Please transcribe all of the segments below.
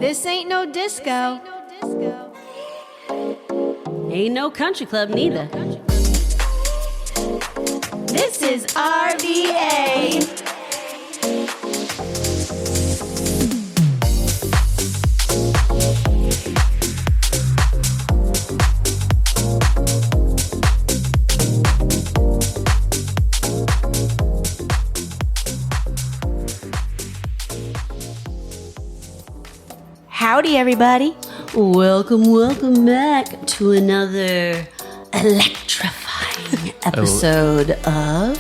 This ain't no disco. Ain't no country club neither. This is RVA. Howdy, everybody. Welcome back to another electrifying episode of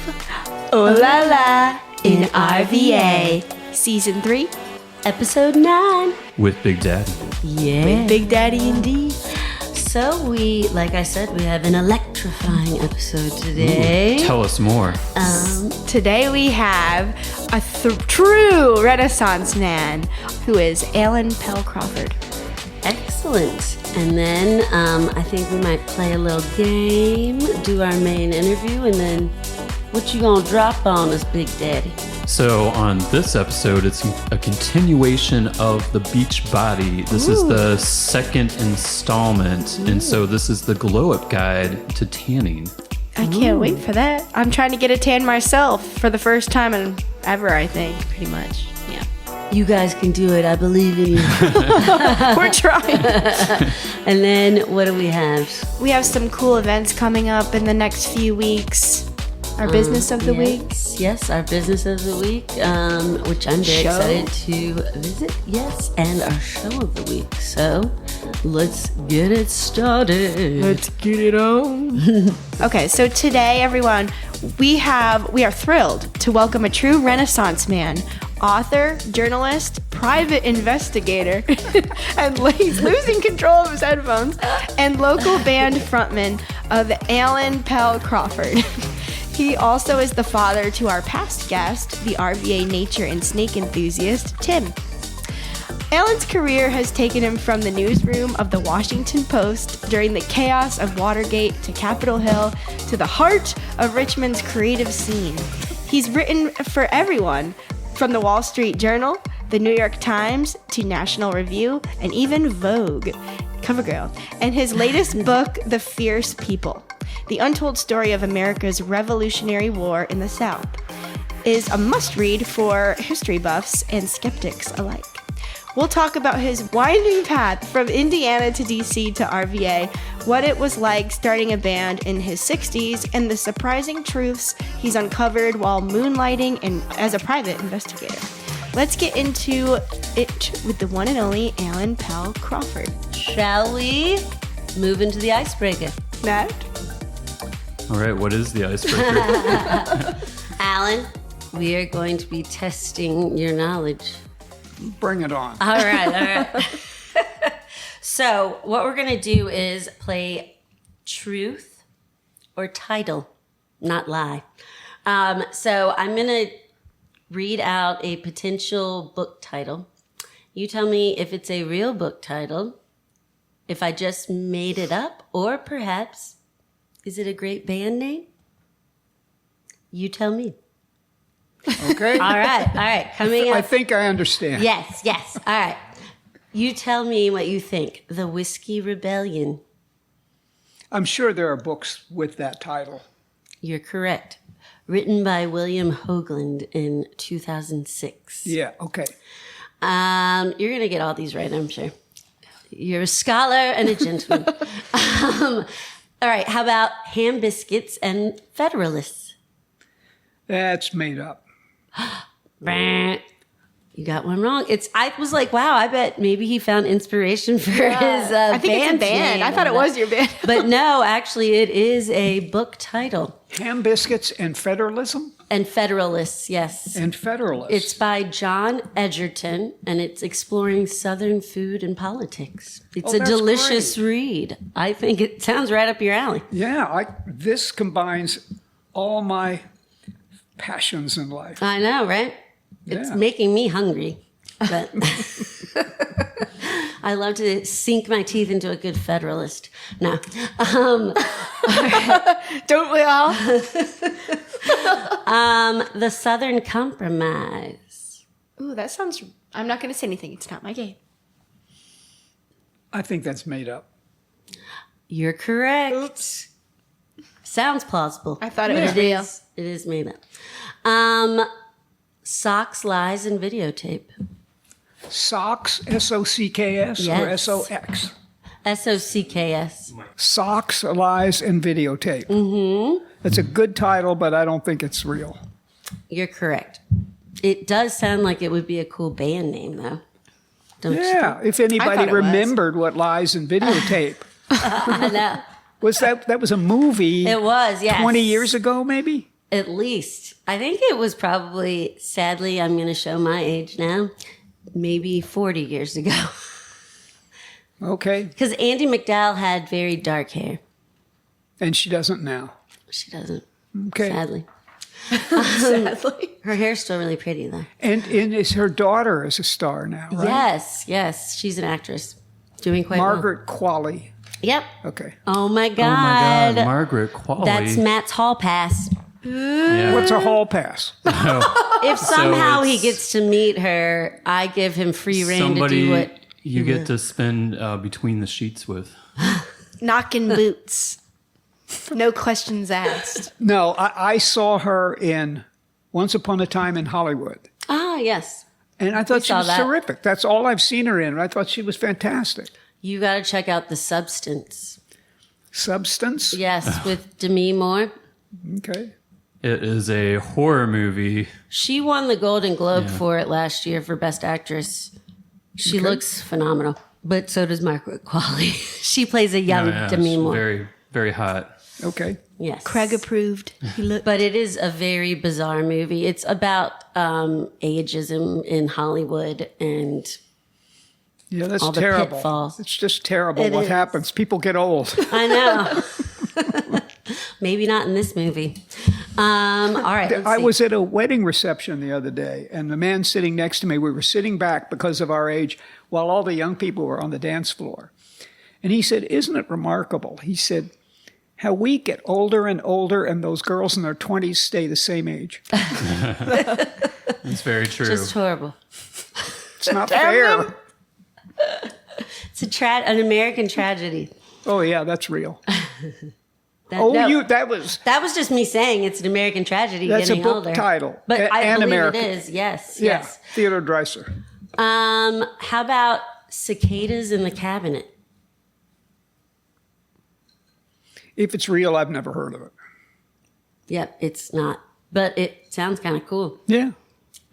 Oh La La in RVA. Season 3, Episode 9. With Big Daddy. Yeah. with Big Daddy indeed. So like I said, we have an electrifying episode today. Tell us more. Today we have a true Renaissance man who is Alan Pell Crawford. Excellent. And then I think we might play a little game, do our main interview, and then what you gonna drop on us, Big Daddy? So on this episode, it's a continuation of the Beach Body. This is the second installment. And so this is the glow-up guide to tanning. I can't wait for that. I'm trying to get a tan myself for the first time in ever, I think, pretty much. Yeah. You guys can do it. I believe in you. We're trying. And then what do we have? We have some cool events coming up in the next few weeks. Our business of the week. Yes, our business of the week, which I'm very excited to visit. Yes, and our show of the week. So let's get it started. Let's get it on. Okay, so today, everyone, we are thrilled to welcome a true Renaissance man, author, journalist, private investigator, and he's losing control of his headphones, and local band frontman of Alan Pell Crawford. He also is the father to our past guest, the RVA nature and snake enthusiast, Tim. Alan's career has taken him from the newsroom of the Washington Post during the chaos of Watergate to Capitol Hill to the heart of Richmond's creative scene. He's written for everyone, from the Wall Street Journal, the New York Times, to National Review, and even Vogue, cover girl. And his latest book, The Fierce People, The Untold Story of America's Revolutionary War in the South, is a must-read for history buffs and skeptics alike. We'll talk about his winding path from Indiana to DC to RVA, what it was like starting a band in his 60s, and the surprising truths he's uncovered while moonlighting and as a private investigator. Let's get into it with the one and only Alan Pell Crawford. Shall we move into the icebreaker? Matt? All right, what is the icebreaker? Alan, we are going to be testing your knowledge. Bring it on. All right. So what we're going to do is play truth or title, not lie. So I'm going to read out a potential book title. You tell me if it's a real book title, if I just made it up, or perhaps, is it a great band name? You tell me. Okay. All right. Coming up. I think I understand. Yes. All right. You tell me what you think. The Whiskey Rebellion. I'm sure there are books with that title. You're correct. Written by William Hoagland in 2006. Yeah, okay. You're going to get all these right, I'm sure. You're a scholar and a gentleman. All right. How about Hambiscuits and Federalists? That's made up. You got one wrong. I was like, wow, I bet maybe he found inspiration for his I think it's a band. name. I thought it was your band. But no, actually, it is a book title. Hambiscuits and Federalism? And Federalists, yes. And Federalists. It's by John Egerton, and it's exploring Southern food and politics. It's a that's delicious great. read. I think it sounds right up your alley. Yeah, this combines all my passions in life. I know, right? It's Yeah. making me hungry. But I love to sink my teeth into a good Federalist. No. Don't we all? The Southern Compromise. Ooh, that sounds... I'm not going to say anything. It's not my game. I think that's made up. You're correct. Sounds plausible. I thought it was real. It is made up. Socks, Lies, and Videotape. Socks, S-O-C-K-S, or Yes. S-O-X? SOCKS. Socks, Lies, and Videotape. Mm-hmm. It's a good title, but I don't think it's real. You're correct. It does sound like it would be a cool band name, though. Don't you? Yeah, if I anybody thought it was. remembered what Lies and Videotape. I know. Was that was a movie It was, yes. 20 years ago, maybe? At least. I think it was probably, sadly, I'm going to show my age now, maybe 40 years ago. Okay. Because Andie MacDowell had very dark hair. And she doesn't now. She doesn't, Okay. sadly. Sadly. Her hair's still really pretty, though. And is her daughter is a star now, right? Yes. She's an actress. Doing quite well. Margaret Qualley. Yep. Okay. Oh, my God. Oh my God, Margaret Qualley. That's Matt's hall pass. Yeah. What's a hall pass? If somehow he it's- gets to meet her, I give him free reign to Somebody do what. you get to spend between the sheets with. Knocking boots. No questions asked. No, I saw her in Once Upon a Time in Hollywood. Ah, yes. And I thought she saw was that. terrific. That's all I've seen her in. I thought she was fantastic. You got to check out The Substance. Substance? Yes, with Demi Moore. Okay. It is a horror movie. She won the Golden Globe for it last year for Best Actress. She looks phenomenal. But so does Margaret Qualley. She plays a young Yeah, Demi it's Moore. very, very hot. Okay. Yes. Craig approved. He looked. But it is a very bizarre movie. It's about ageism in Hollywood and Yeah, that's all the terrible. pitfalls. It's just terrible It what is. happens. People get old. I know. Maybe not in this movie. All right. let's I see. was at a wedding reception the other day, and the man sitting next to me, we were sitting back because of our age while all the young people were on the dance floor. And he said, "Isn't it remarkable?" He said, "How we get older and older, and those girls in their 20s stay the same age. It's very true. Just horrible. It's not fair." It's an American tragedy. Oh, yeah, that's real. That, That was That was just me saying it's an American tragedy That's a getting book older. title. But I And believe American. it is. Yes. yeah, Yes. Theodore Dreiser. How about Cicadas in the Cabinet? If it's real, I've never heard of it. Yep, it's not. But it sounds kind of cool. Yeah.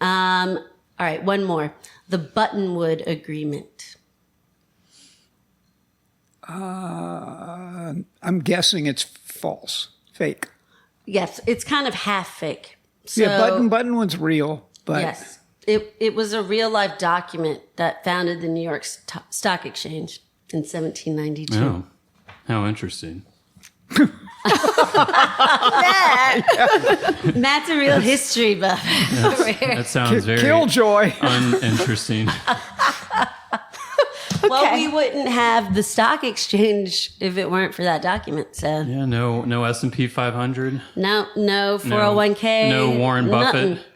All right, one more. The Buttonwood Agreement. I'm guessing it's false, fake. Yes, it's kind of half fake. So, Yeah, Buttonwood's real, but yes, it was a real life document that founded the New York Stock Exchange in 1792. Oh, how interesting. Matt's a real history buff over here. That sounds very Killjoy. uninteresting. Well, we wouldn't have the stock exchange if it weren't for that document. So Yeah, no S&P 500. no 401k, No Warren nothing. Buffett.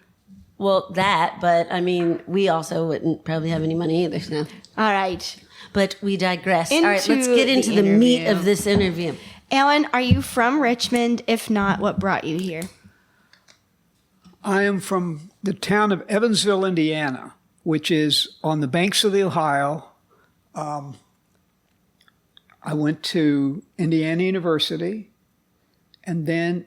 Well, that, but I mean, we also wouldn't probably have any money either. So. All right. But we digress. All right, let's Into get into the the meat interview. of this interview. Alan, are you from Richmond? If not, what brought you here? I am from the town of Evansville, Indiana, which is on the banks of the Ohio. I went to Indiana University, and then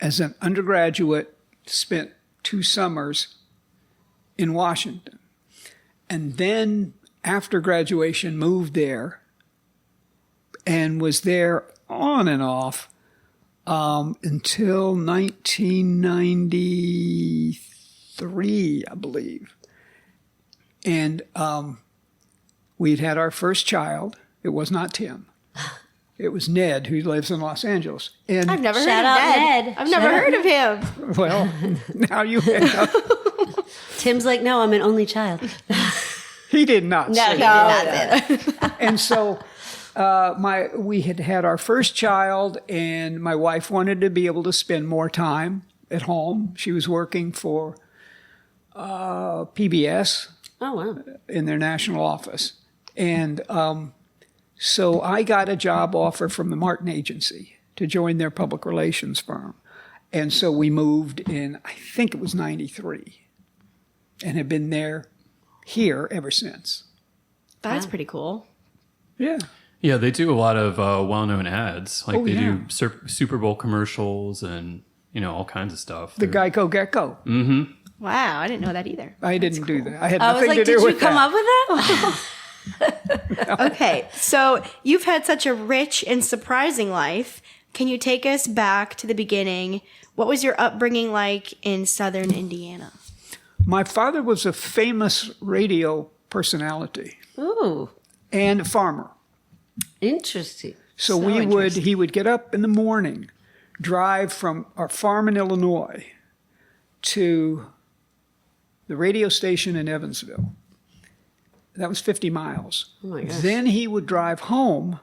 as an undergraduate, spent 2 summers in Washington. And then after graduation, moved there and was there on and off until 1993, I believe. And we'd had our first child. It was not Tim. It was Ned, who lives in Los Angeles. And I've never Shout heard of out Ned. Ned. I've never Shout heard of him. well, now you have. Tim's like, no, I'm an only child. He did not say he that. did not. And so we had our first child, and my wife wanted to be able to spend more time at home. She was working for PBS Oh, wow. in their national office. And so I got a job offer from the Martin Agency to join their public relations firm. And so we moved in, I think it was 93, and have been here ever since. That's pretty cool. Yeah. Yeah, they do a lot of well-known ads. Like do Super Bowl commercials and, all kinds of stuff. The Geico Gecko. Mm-hmm. Wow, I didn't know that either. I didn't do that. I had I was nothing like, to do did you with come that. up with that? Okay, so you've had such a rich and surprising life. Can you take us back to the beginning? What was your upbringing like in southern Indiana? My father was a famous radio personality Ooh, and a farmer. interesting. So he would get up in the morning, drive from our farm in Illinois to the radio station in Evansville. That was 50 miles. Oh my gosh. Then he would drive home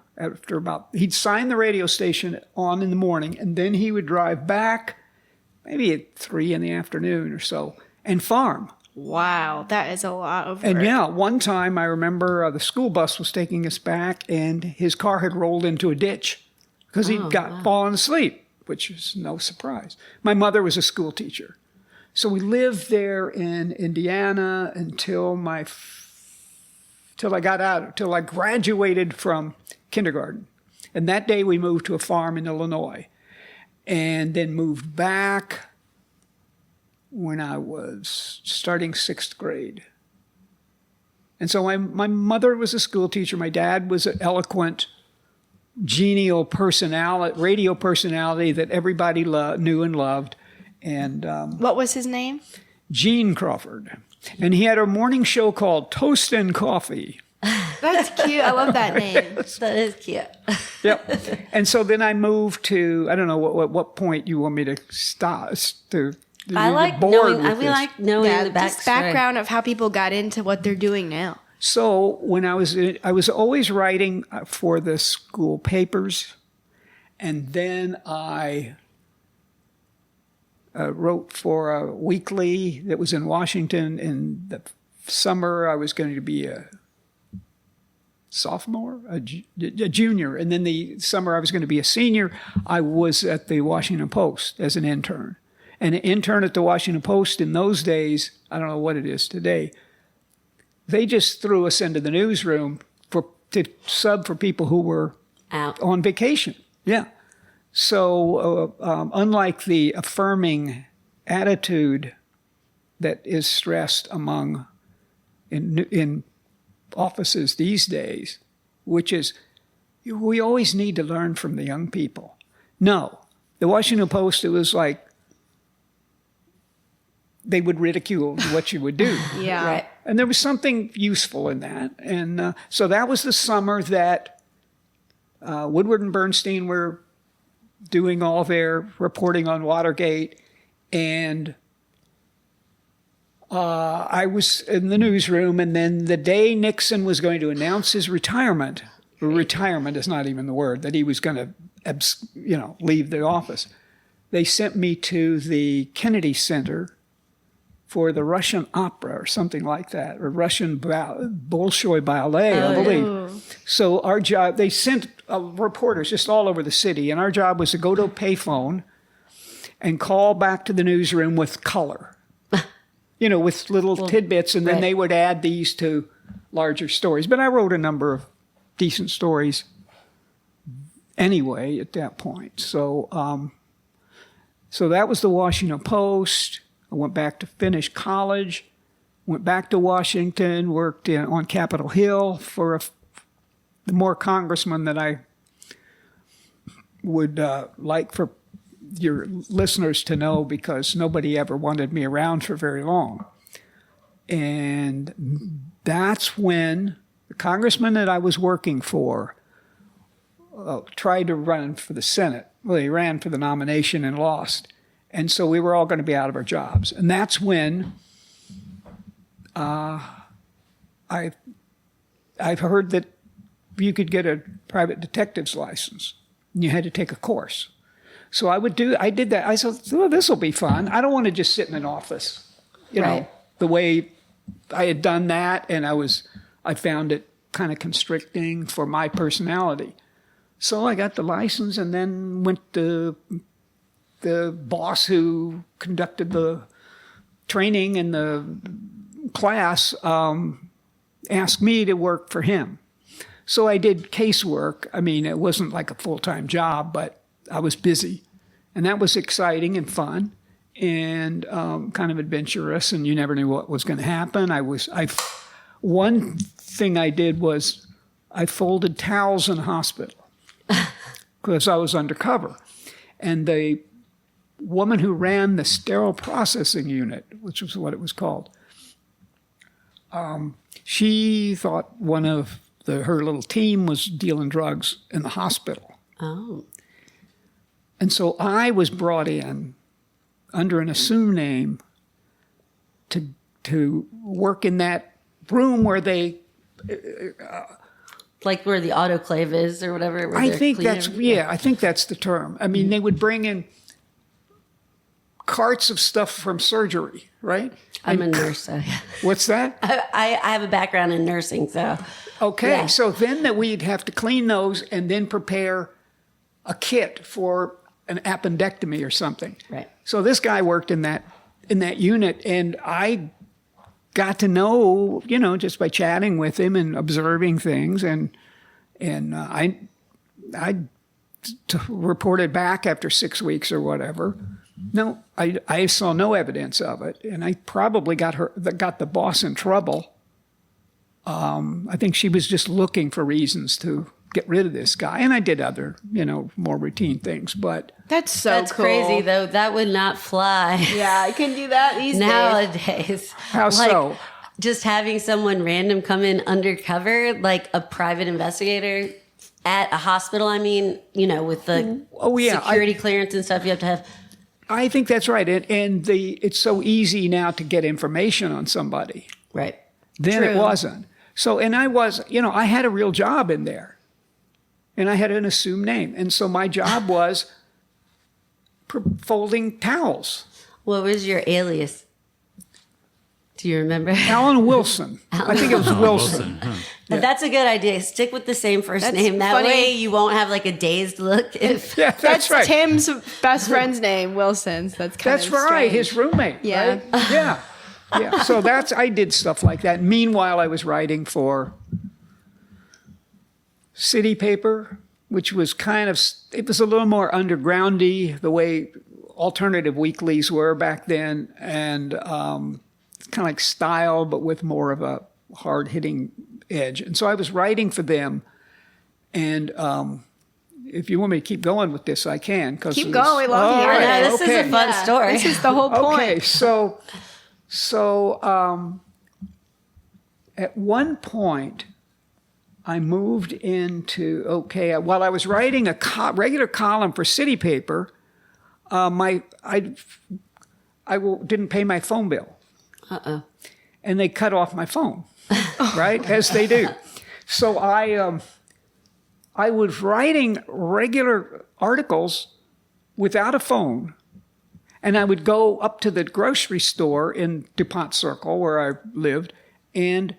he'd sign the radio station on in the morning, and then he would drive back maybe at 3 in the afternoon or so and farm. Wow, that is a lot of work. And one time I remember the school bus was taking us back, and his car had rolled into a ditch because he'd fallen asleep, which is no surprise. My mother was a school teacher. So we lived there in Indiana until I graduated from kindergarten. And that day we moved to a farm in Illinois, and then moved back when I was starting 6th grade. And so my mother was a school teacher. My dad was an eloquent, genial radio personality that everybody knew and loved. And what was his name? Gene Crawford. And he had a morning show called Toast and Coffee. That's cute. I love that name. That is cute. Yep. And so then I moved to, I don't know what point you want me to stop. I like knowing the just background of how people got into what they're doing now. So when I was always writing for the school papers, and then I wrote for a weekly that was in Washington. In the summer, I was going to be a sophomore, a junior, and then the summer I was going to be a senior. I was at the Washington Post as an intern. And an intern at the Washington Post in those days, I don't know what it is today, they just threw us into the newsroom to sub for people who were out on vacation. Yeah. So unlike the affirming attitude that is stressed in offices these days, which is we always need to learn from the young people. No, the Washington Post, it was like they would ridicule what you would do. Yeah. right. And there was something useful in that. And so that was the summer that Woodward and Bernstein were doing all their reporting on Watergate. And I was in the newsroom. And then the day Nixon was going to announce his retirement, or retirement is not even the word, that he was going to, leave the office, they sent me to the Kennedy Center for the Russian opera or something like that, or Russian Bolshoi ballet, I believe. Yeah. So our job, they sent reporters just all over the city, and our job was to go to a payphone and call back to the newsroom with color, with little tidbits, and then they would add these to larger stories. But I wrote a number of decent stories anyway at that point. So, so that was the Washington Post. I went back to finish college, went back to Washington, worked on Capitol Hill for the more congressman that I would like for your listeners to know, because nobody ever wanted me around for very long. And that's when the congressman that I was working for tried to run for the Senate. Well, he ran for the nomination and lost. And so we were all going to be out of our jobs. And that's when I've heard that you could get a private detective's license. And you had to take a course. So I did that. I said, oh, this will be fun. I don't want to just sit in an office, the way I had done that. And I found it kind of constricting for my personality. So I got the license and then went to the boss who conducted the training and the class, asked me to work for him. So I did casework. I mean, it wasn't like a full-time job, but I was busy. And that was exciting and fun and kind of adventurous, and you never knew what was going to happen. One thing I did was I folded towels in a hospital because I was undercover. And the woman who ran the sterile processing unit, which was what it was called, she thought one of her little team was dealing drugs in the hospital. Oh. And so I was brought in under an assumed name to work in that room where they... like where the autoclave is or whatever? I think that's the term. I mean, they would bring in carts of stuff from surgery, right? I'm a nurse, so... What's that? I have a background in nursing, so... Okay, yeah. So then we'd have to clean those and then prepare a kit for an appendectomy or something. Right. So this guy worked in that unit, and I got to know, just by chatting with him and observing things, and I reported back after 6 weeks or whatever. No, I saw no evidence of it, and I probably got the boss in trouble. I think she was just looking for reasons to get rid of this guy, and I did other, more routine things. But That's cool. Crazy, though. That would not fly. Yeah, I can do that these nowadays. How so? Just having someone random come in undercover, like a private investigator at a hospital. I mean, with the security clearance and stuff, you have to have. I think that's right, and it's so easy now to get information on somebody. Right. Then True. It wasn't. So, and I was, I had a real job in there, and I had an assumed name, and so my job was folding towels. What was your alias? Do you remember? Alan Wilson. I think it was Wilson. Yeah. That's a good idea. Stick with the same first name. That funny. way you won't have like a dazed look. If Yeah, that's right. Tim's best friend's name, Wilson's. That's right. strange. His roommate. Yeah. Right? Yeah. Yeah. So I did stuff like that. Meanwhile, I was writing for City Paper, which was it was a little more undergroundy, the way alternative weeklies were back then, and kind of like Style, but with more of a hard-hitting edge. And so I was writing for them, and if you want me to keep going with this, I can. Keep going. We love hearing it. This is a fun story. This is the whole point. Okay, so at one point, I moved into, while I was writing a regular column for City Paper, I didn't pay my phone bill. Uh-oh. And they cut off my phone, right, as they do. So I was writing regular articles without a phone, and I would go up to the grocery store in DuPont Circle, where I lived, and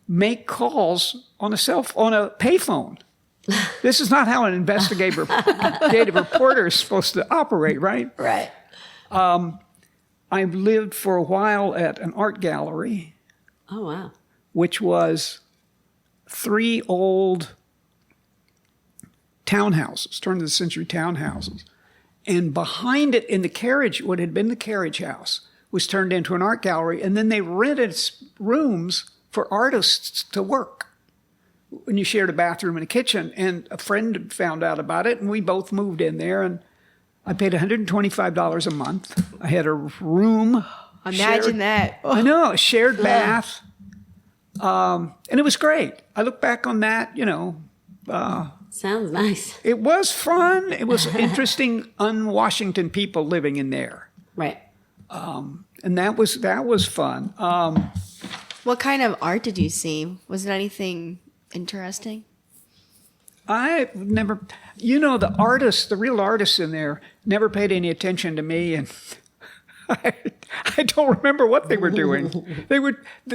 make calls on a payphone. This is not how an investigative reporter is supposed to operate, right? Right. I lived for a while at an art gallery. Oh, wow. Which was 3 old townhouses, turn of the century townhouses. And behind it in the carriage, what had been the carriage house, was turned into an art gallery. And then they rented rooms for artists to work. And you shared a bathroom and a kitchen. And a friend found out about it, and we both moved in there. And I paid $125 a month. I had a room. Imagine that. I know, a shared bath. And it was great. I look back on that, Sounds nice. it was fun. It was interesting, un-Washington people living in there. Right. And that was fun. What kind of art did you see? Was it anything interesting? I never, the real artists in there never paid any attention to me. And I don't remember what they were doing.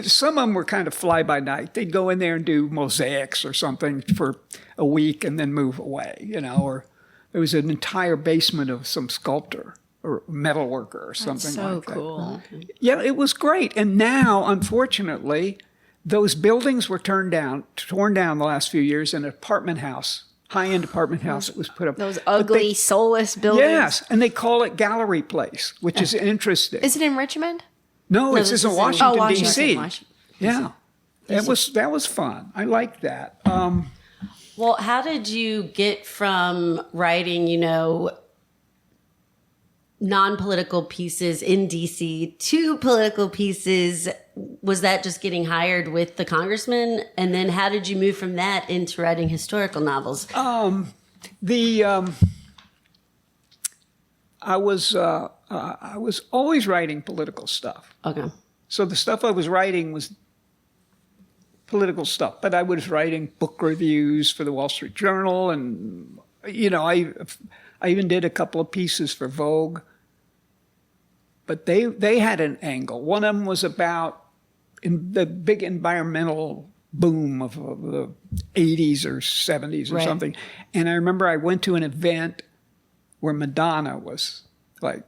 Some of them were kind of fly by night. They'd go in there and do mosaics or something for a week and then move away, or there was an entire basement of some sculptor or metal worker or something like that. So cool. Yeah, it was great. And now, unfortunately, those buildings were torn down the last few years, and an apartment house, high-end apartment house that was put up. Those ugly, soulless buildings. Yes, and they call it Gallery Place, which is interesting. Is it in Richmond? No, it's in Washington, D.C. Washington. Yeah, that was fun. I liked that. Well, how did you get from writing, non-political pieces in DC to political pieces? Was that just getting hired with the congressman? And then how did you move from that into writing historical novels? I was always writing political stuff. Okay. So the stuff I was writing was political stuff, but I was writing book reviews for the Wall Street Journal, and I even did a couple of pieces for Vogue. But they had an angle. One of them was about the big environmental boom of the 80s or 70s or something. And I remember I went to an event where Madonna was like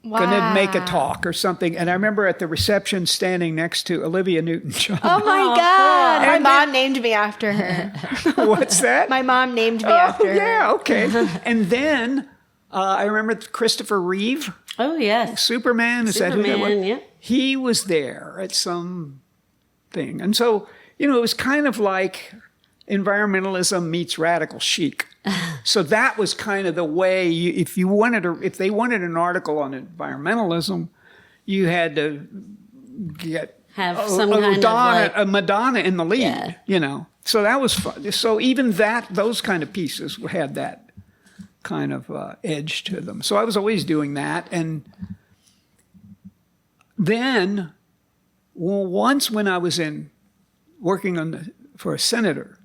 going to make a talk or something. And I remember at the reception standing next to Olivia Newton-John. Oh my God. My mom named me after her. What's that? My mom named me after her. Yeah, okay. And then I remember Christopher Reeve. Oh, yes. Superman, is that who that was? Yeah. He was there at some thing. And so, it was kind of like environmentalism meets radical chic. So that was kind of the way, if they wanted an article on environmentalism, you had to have some kind of a Madonna in the lead, So that was fun. So even those kind of pieces had that kind of edge to them. So I was always doing that. And then, once when I was working for a senator,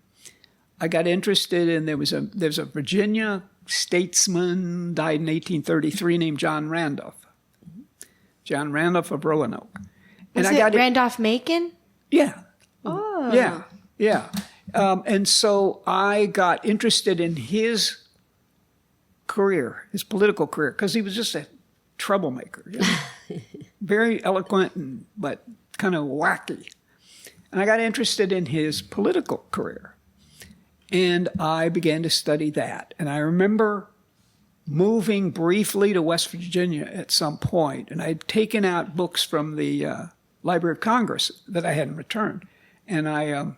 I got interested in, there's a Virginia statesman, died in 1833, named John Randolph. John Randolph of Roanoke. Was it Randolph-Macon? Yeah. Oh. Yeah. And so I got interested in his career, his political career, because he was just a troublemaker. Very eloquent, but kind of wacky. And I got interested in his political career. And I began to study that. And I remember moving briefly to West Virginia at some point, and I'd taken out books from the Library of Congress that I hadn't returned. And I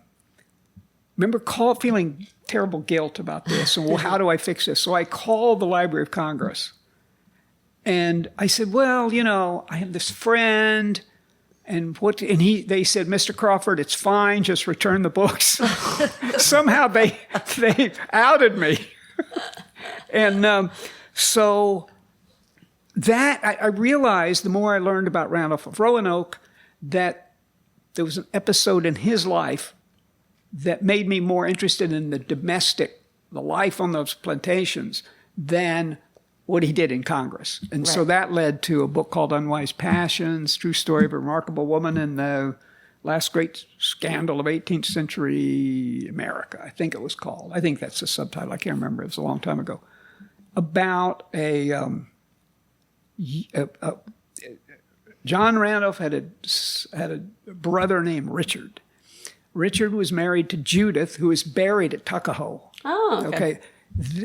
remember feeling terrible guilt about this, and well, how do I fix this? So I called the Library of Congress, and I said, well, I have this friend, and they said, Mr. Crawford, it's fine, just return the books. Somehow they outed me. And so that, I realized the more I learned about Randolph of Roanoke, that there was an episode in his life that made me more interested in the life on those plantations than what he did in Congress. And so that led to a book called Unwise Passions, True Story of a Remarkable Woman in the Last Great Scandal of 18th Century America, I think it was called. I think that's the subtitle. I can't remember. It was a long time ago. About John Randolph had a brother named Richard. Richard was married to Judith, who is buried at Tuckahoe. Oh, okay.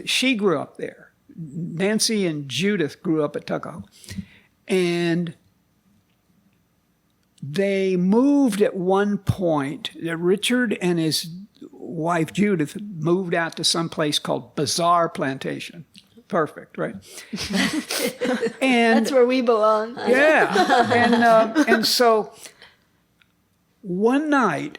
She grew up there. Nancy and Judith grew up at Tuckahoe. And they moved at one point. Richard and his wife, Judith, moved out to some place called Bazaar Plantation. Perfect, right? And that's where we belong. Yeah. And so one night,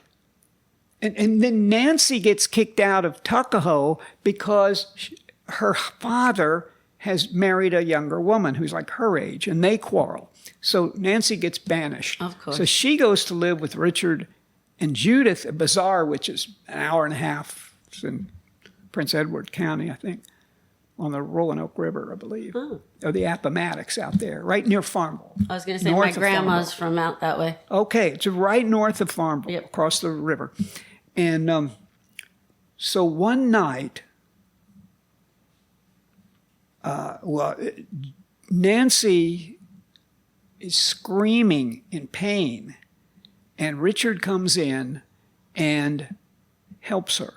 and then Nancy gets kicked out of Tuckahoe because her father has married a younger woman who's like her age, and they quarrel. So Nancy gets banished. Of course. So she goes to live with Richard and Judith at Bazaar, which is an hour and a half. It's in Prince Edward County, I think. on the Roanoke River, I believe, or the Appomattox out there, right near Farmville. I was going to say my grandma's from out that way. Okay, it's right north of Farmville, across the river. And so one night, Nancy is screaming in pain, and Richard comes in and helps her.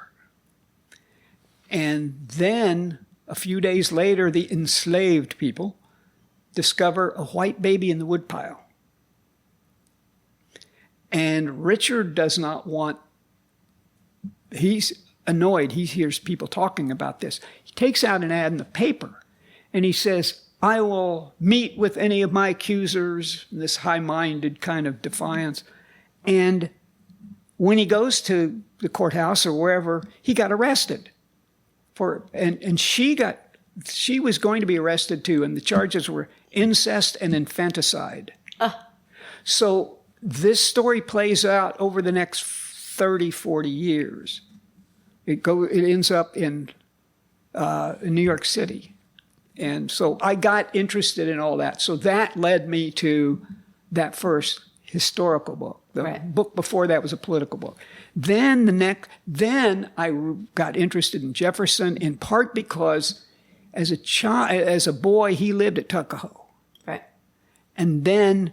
And then a few days later, the enslaved people discover a white baby in the woodpile. And Richard does not want, he's annoyed. He hears people talking about this. He takes out an ad in the paper and he says, I will meet with any of my accusers, this high-minded kind of defiance. And when he goes to the courthouse or wherever, he got arrested. And she was going to be arrested too, and the charges were incest and infanticide. So this story plays out over the next 30, 40 years. It ends up in New York City. And so I got interested in all that. So that led me to that first historical book. The book before that was a political book. Then I got interested in Jefferson, in part because as a boy, he lived at Tuckahoe. Right. And then,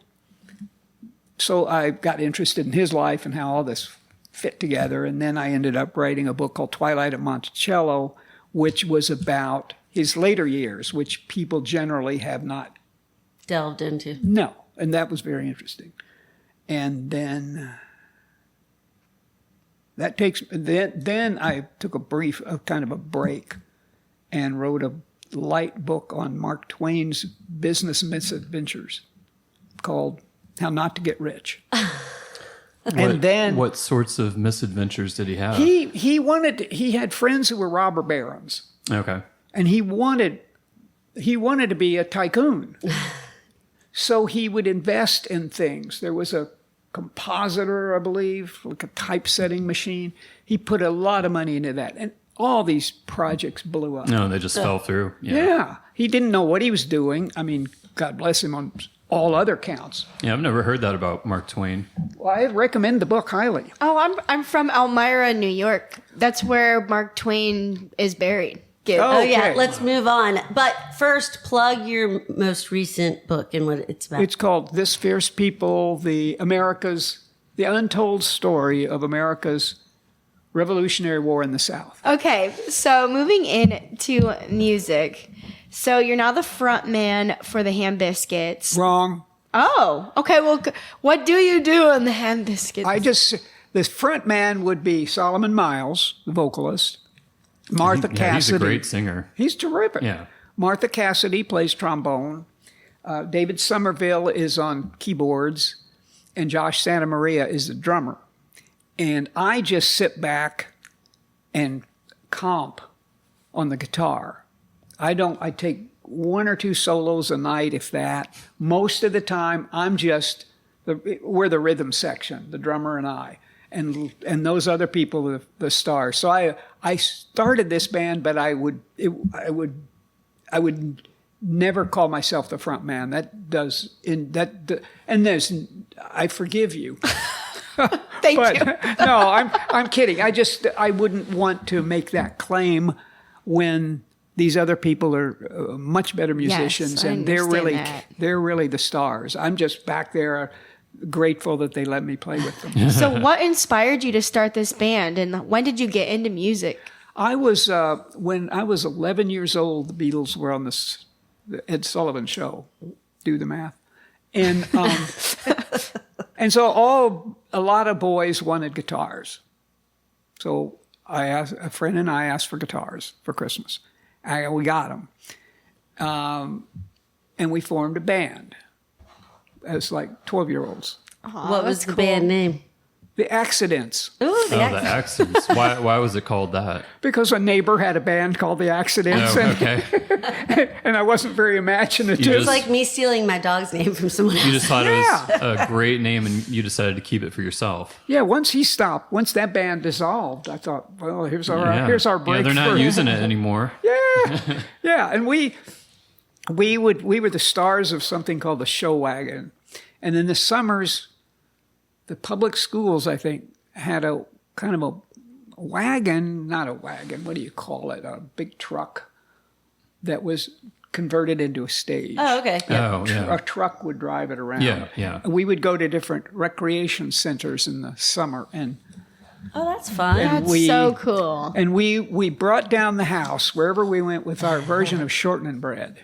so I got interested in his life and how all this fit together. And then I ended up writing a book called Twilight at Monticello, which was about his later years, which people generally have not delved into. No, and that was very interesting. And then then I took a kind of a break and wrote a light book on Mark Twain's business misadventures called How Not to Get Rich. And then what sorts of misadventures did he have? He had friends who were robber barons. Okay. And he wanted to be a tycoon. So he would invest in things. There was a compositor, I believe, like a typesetting machine. He put a lot of money into that. And all these projects blew up. No, they just fell through. Yeah. He didn't know what he was doing. I mean, God bless him on all other counts. Yeah, I've never heard that about Mark Twain. Well, I recommend the book highly. Oh, I'm from Elmira, New York. That's where Mark Twain is buried. Okay. Oh, yeah, let's move on. But first, plug your most recent book and what it's about. It's called This Fierce People, the untold story of America's Revolutionary War in the South. Okay, so moving into music. So you're now the front man for the Hambiscuits. Wrong. Oh, okay. Well, what do you do in the Hambiscuits? The front man would be Solomon Miles, the vocalist. Martha Cassidy. He's a great singer. He's terrific. Yeah. Martha Cassidy plays trombone. David Somerville is on keyboards. And Josh Santamaria is the drummer. And I just sit back and comp on the guitar. I take one or two solos a night, if that. Most of the time, we're the rhythm section, the drummer and I. And those other people are the stars. So I started this band, but I would never call myself the front man. I forgive you. Thank you. No, I'm kidding. I wouldn't want to make that claim when these other people are much better musicians, yes, and they're really the stars. I'm just back there, grateful that they let me play with them. So what inspired you to start this band, and when did you get into music? I was when I was 11 years old, the Beatles were on the Ed Sullivan Show. Do the math. And and so a lot of boys wanted guitars. So a friend and I asked for guitars for Christmas. We got them. And we formed a band as like 12-year-olds. What was the band name? The Accidents. Ooh, Oh, the Accidents. Why was it called that? Because a neighbor had a band called The Accidents. Oh, okay. And I wasn't very imaginative. You It's like me stealing my dog's name from someone else. You just thought it was a great name, and you decided to keep it for yourself. Yeah, once that band dissolved, I thought, well, here's our break. Yeah, they're not using it anymore. Yeah, yeah, and we were the stars of something called the Show Wagon, and in the summers, the public schools, I think, had a kind of a wagon, not a wagon, what do you call it? A big truck that was converted into a stage. Oh, okay. Oh, yeah. A truck would drive it around. Yeah, yeah. We would go to different recreation centers in the summer, and Oh, that's fun. That's so cool. And we brought down the house wherever we went with our version of shortening bread.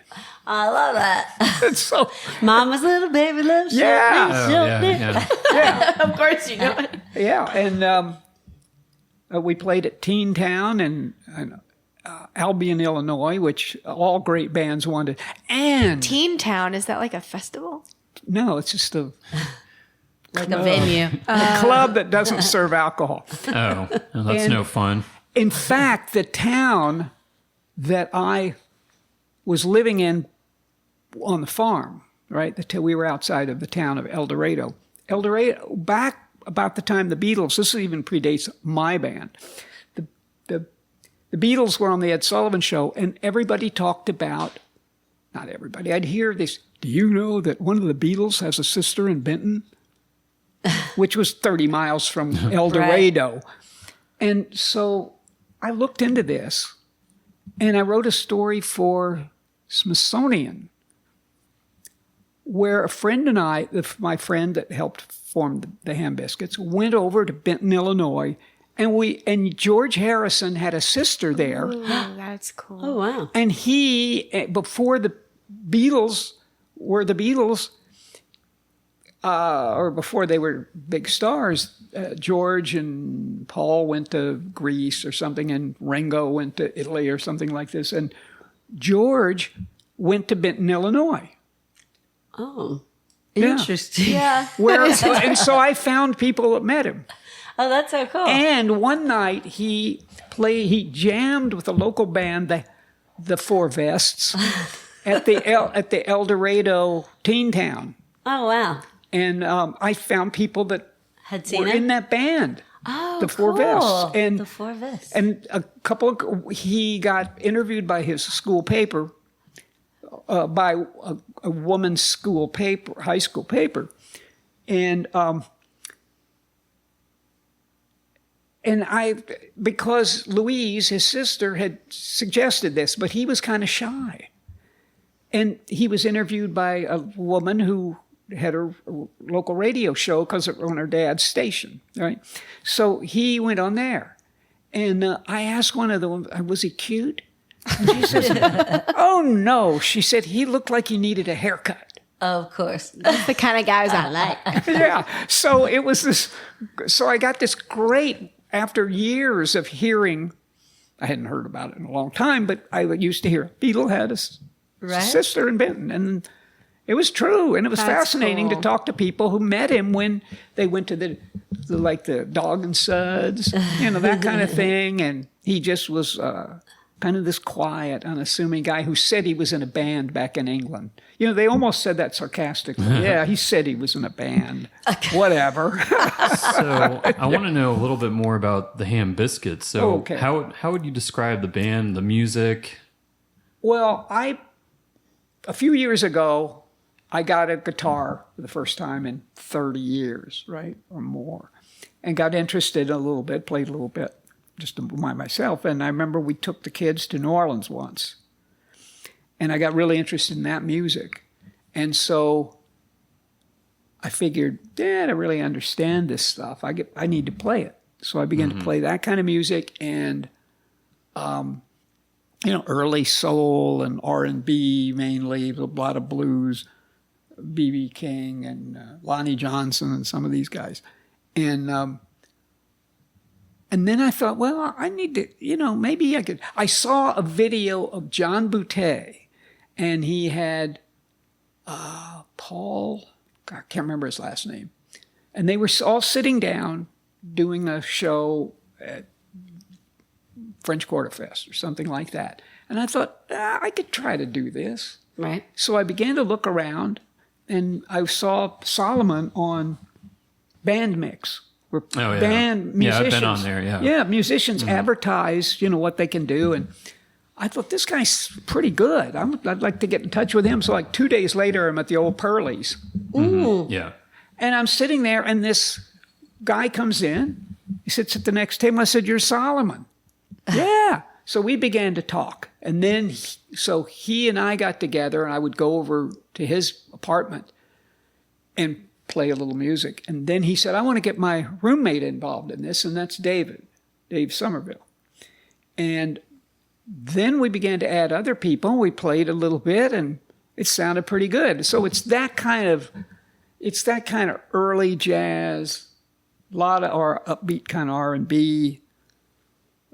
I love that. And so, Mama's little baby loves Yeah. shortening. Oh, yeah. yeah, Of course you know it. yeah. And we played at Teen Town and Albion, Illinois, which all great bands wanted. And Teen Town, is that like a festival? no, it's just a Like a venue. club that doesn't serve alcohol. Oh, well, that's no fun. In fact, the town that I was living in on the farm, right? We were outside of the town of El Dorado. El Dorado, back about the time the Beatles, this even predates my band. The Beatles were on the Ed Sullivan Show, and everybody talked about, not everybody, I'd hear this, do you know that one of the Beatles has a sister in Benton? Which was 30 miles from El Dorado. Right. And so I looked into this, and I wrote a story for Smithsonian where a friend and I, my friend that helped form the Hambiscuits, went over to Benton, Illinois, and George Harrison had a sister there. Ooh, that's cool. Oh, wow. And he, before the Beatles were the Beatles, or before they were big stars, George and Paul went to Greece or something, and Ringo went to Italy or something like this. And George went to Benton, Illinois. Oh, Yeah. interesting. Yeah. And so I found people that met him. Oh, that's so cool. And one night he jammed with a local band, the Four Vests, at the El Dorado Teen Town. Oh, wow. And I found people that Had seen were it? in that band. Oh, the Four cool. Vests. And the Four Vests. And he got interviewed by his school paper, by a woman's school paper, high school paper. And because Louise, his sister, had suggested this, but he was kind of shy. And he was interviewed by a woman who had a local radio show because it was on her dad's station, right? So he went on there. And I asked one of them, was he cute? And she says, oh, no. She said he looked like he needed a haircut. Of course. That's the kind of guys I like. Yeah. So it was this. So I got this great, after years of hearing, I hadn't heard about it in a long time, but I used to hear Beatle had a sister in Benton. And it was true. And it was fascinating to talk to people who met him when they went to the Dog and Suds, that kind of thing. And he just was kind of this quiet, unassuming guy who said he was in a band back in England. They almost said that sarcastically. Yeah, he said he was in a band. Whatever. So I want to know a little bit more about the Hambiscuits. So Okay. how would you describe the band, the music? Well, a few years ago, I got a guitar for the first time in 30 years, right, or more, and got interested a little bit, played a little bit just by myself. And I remember we took the kids to New Orleans once, and I got really interested in that music. And so I figured, Dad, I really understand this stuff. I need to play it. So I began to play that kind of music and, early soul and R&B mainly, a lot of blues, B.B. King and Lonnie Johnson and some of these guys. And then I thought, well, I need to, maybe I could. I saw a video of John Boutte, and he had Paul, I can't remember his last name. And they were all sitting down doing a show at French Quarter Fest or something like that. And I thought, I could try to do this. Right. So I began to look around, and I saw Solomon on Band Mix. Where band musicians, I've been on there, Yeah, musicians advertise, what they can do. And I thought, this guy's pretty good. I'd like to get in touch with him. So like 2 days later, I'm at the old Pearlies. Mm-hmm. Yeah. And I'm sitting there, and this guy comes in. He sits at the next table. I said, "You're Solomon." Yeah. So we began to talk. And then, so he and I got together, and I would go over to his apartment and play a little music. And then he said, "I want to get my roommate involved in this," and that's Dave Somerville. And then we began to add other people. We played a little bit, and it sounded pretty good. So it's that kind of early jazz, a lot of upbeat kind of R&B,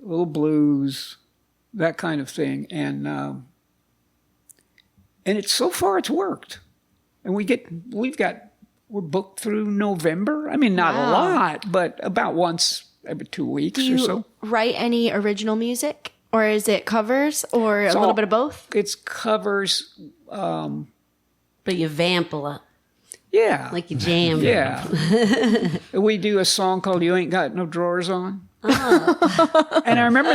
a little blues, that kind of thing. And it's so far it's worked. And we're booked through November. I mean, not a lot, but about once every 2 weeks Do or you so. write any original music, or is it covers, or a little bit of both? It's covers. But you vamp a lot. Yeah. Like you jam. Yeah. We do a song called "You Ain't Got No Drawers On." Oh. And I remember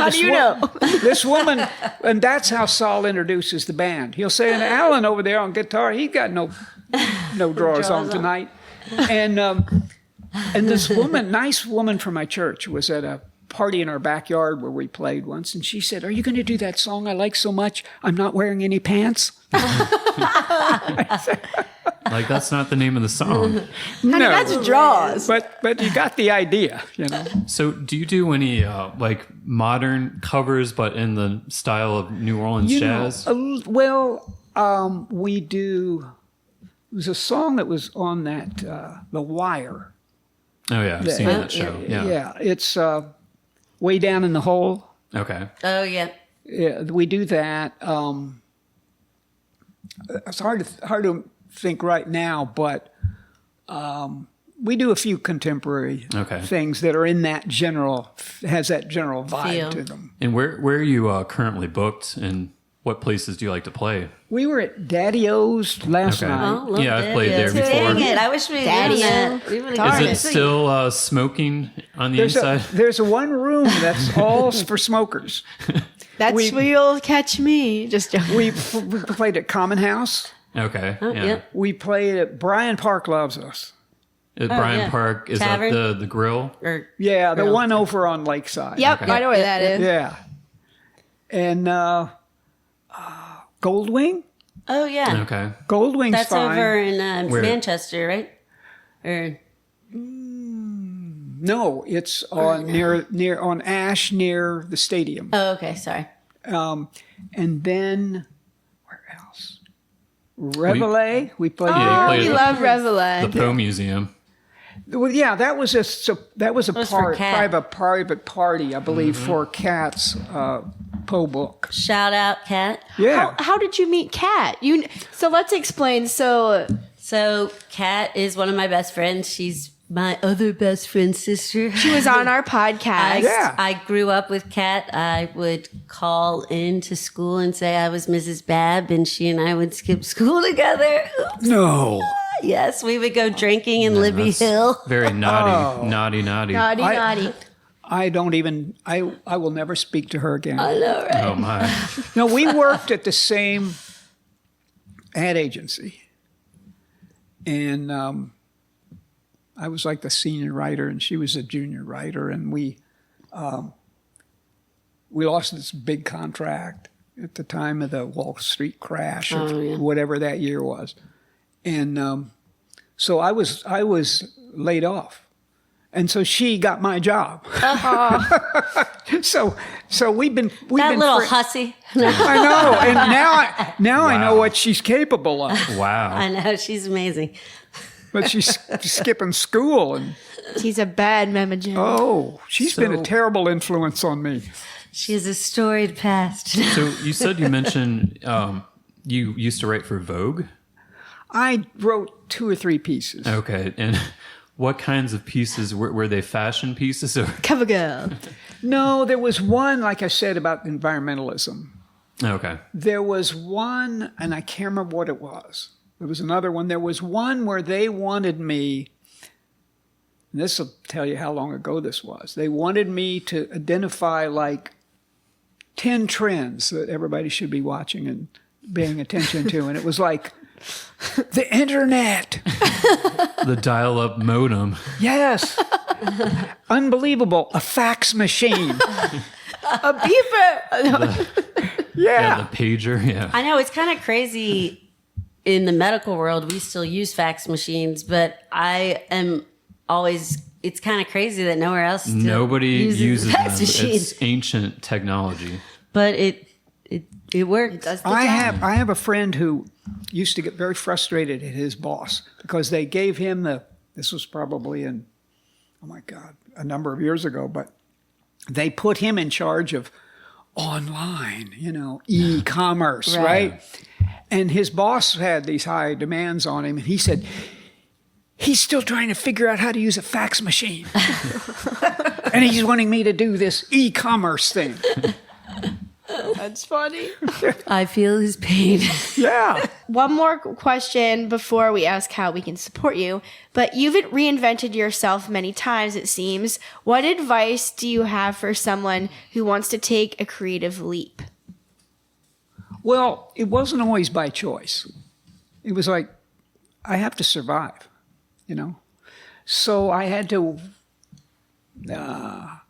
this woman, and that's how Saul introduces the band. He'll say, "And Alan over there on guitar, he got no drawers on tonight." And this woman, nice woman from my church, was at a party in our backyard where we played once, and she said, "Are you going to do that song I like so much? I'm not wearing any pants." Like, that's not the name of the song. No, that's draws. But you got the idea, So do you do any like modern covers, but in the style of New Orleans jazz? We do. It was a song that was on that The Wire. Oh yeah, I've seen that show. Yeah. It's Way Down in the Hole. Okay. Oh, yeah. Yeah, we do that. It's hard to think right now, but we do a few contemporary things that are in that has that general vibe Feel. to them. And where are you currently booked, and what places do you like to play? We were at Daddy O's last night. Oh, Yeah, I've played there before. Dang it. I wish we had done that. We would've Is done it still smoking on the inside? There's one room that's all for smokers. That's where you'll catch me. Just joking. We played at Common House. Okay. yeah. We played at Bryan Park Loves Us. At Bryan Park, is Tavern? that the grill? Or Yeah, the Grill. one over on Lakeside. Yep, I know where that is. Yeah. And Goldwing? Oh, yeah. Okay. Goldwing's That's fine. over in Where? Manchester, right? Or No, it's on near on Ash near the stadium. oh, okay, sorry. And then where else? Reveille. We played. Yeah, you Oh, played we at love the Reveille. Poe Museum. Well, yeah, that was a for Kat. private party, I believe, for Kat's Poe book. Shout out, Kat. Yeah. How did you meet Kat? So let's explain. So So, Kat is one of my best friends. She's my other best friend's sister. she was on our podcast. Yeah. I grew up with Kat. I would call into school and say I was Mrs. Babb, and she and I would skip school together. Oops. No. Yes, we would go drinking in Libby That's Hill. Very naughty. Naughty, naughty. I don't even. I will never speak to her again. I know, right? Oh my. No, we worked at the same ad agency. And I was like the senior writer, and she was a junior writer, and we lost this big contract at the time of the Wall Street crash, or whatever that year was, and so I was laid off, and so she got my job. So we've been That little hussy. I know, and now I know what she's capable of. Wow. I know, she's amazing. But she's skipping school, and She's a bad memogen. she's been a terrible influence on me. She has a storied past. So you said you mentioned you used to write for Vogue. I wrote 2 or 3 pieces. Okay. And What kinds of pieces were they? Fashion pieces or Cover girl. No, there was one, like I said, about environmentalism. okay? There was one, and I can't remember what it was. There was another one. There was one where they wanted me, and this will tell you how long ago this was. They wanted me to identify like 10 trends that everybody should be watching and paying attention to. And it was like the internet. The dial-up modem. Yes. Unbelievable. A fax machine. A beeper. Yeah, the pager. Yeah. I know it's kind of crazy in the medical world. We still use fax machines, but I am always. It's kind of crazy that nowhere else still Nobody uses them. fax machines. It's ancient technology. But it works. Does the I job. have a friend who used to get very frustrated at his boss because they gave him this was probably in, oh my God, a number of years ago, but they put him in charge of online, e-commerce, right? And his boss had these high demands on him, and he said, he's still trying to figure out how to use a fax machine. And he's wanting me to do this e-commerce thing. That's funny. I feel his pain. Yeah. One more question before we ask how we can support you. But you've reinvented yourself many times, it seems. What advice do you have for someone who wants to take a creative leap? Well, it wasn't always by choice. It was like, I have to survive, So I had to, I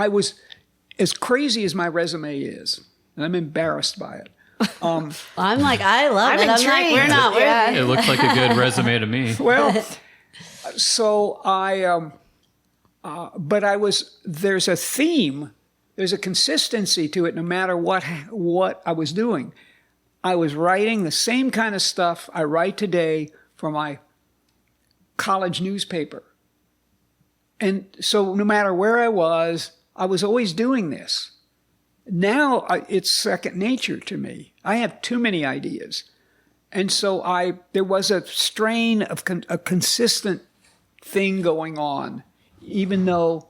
was, as crazy as my resume is, and I'm embarrassed by it. I'm like, I love it. I'm like, intrigued. we're not. Yeah. It looks like a good resume to me. Well, so there's a theme, there's a consistency to it no matter what I was doing. I was writing the same kind of stuff I write today for my college newspaper. And so no matter where I was always doing this. Now it's second nature to me. I have too many ideas. And so there was a strain of a consistent thing going on, even though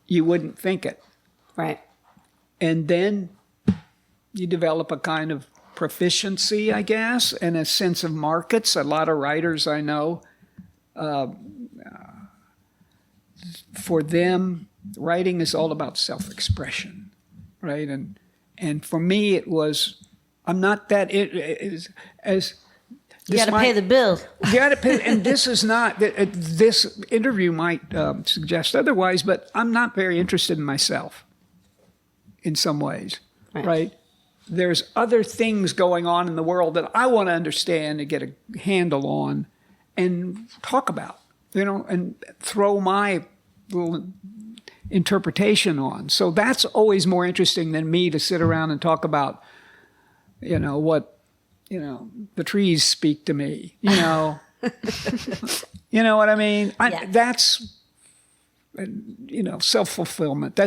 you wouldn't think it. Right. And then you develop a kind of proficiency, I guess, and a sense of markets. A lot of writers I know, for them, writing is all about self-expression, right? And for me, it was, I'm not that, as You got to pay the bill. you got to pay, and this is not, this interview might suggest otherwise, but I'm not very interested in myself in some ways, right? There's other things going on in the world that I want to understand and get a handle on and talk about, and throw my little interpretation on. So that's always more interesting than me to sit around and talk about, what, the trees speak to me, you know what I mean? Yeah. That's, self-fulfillment.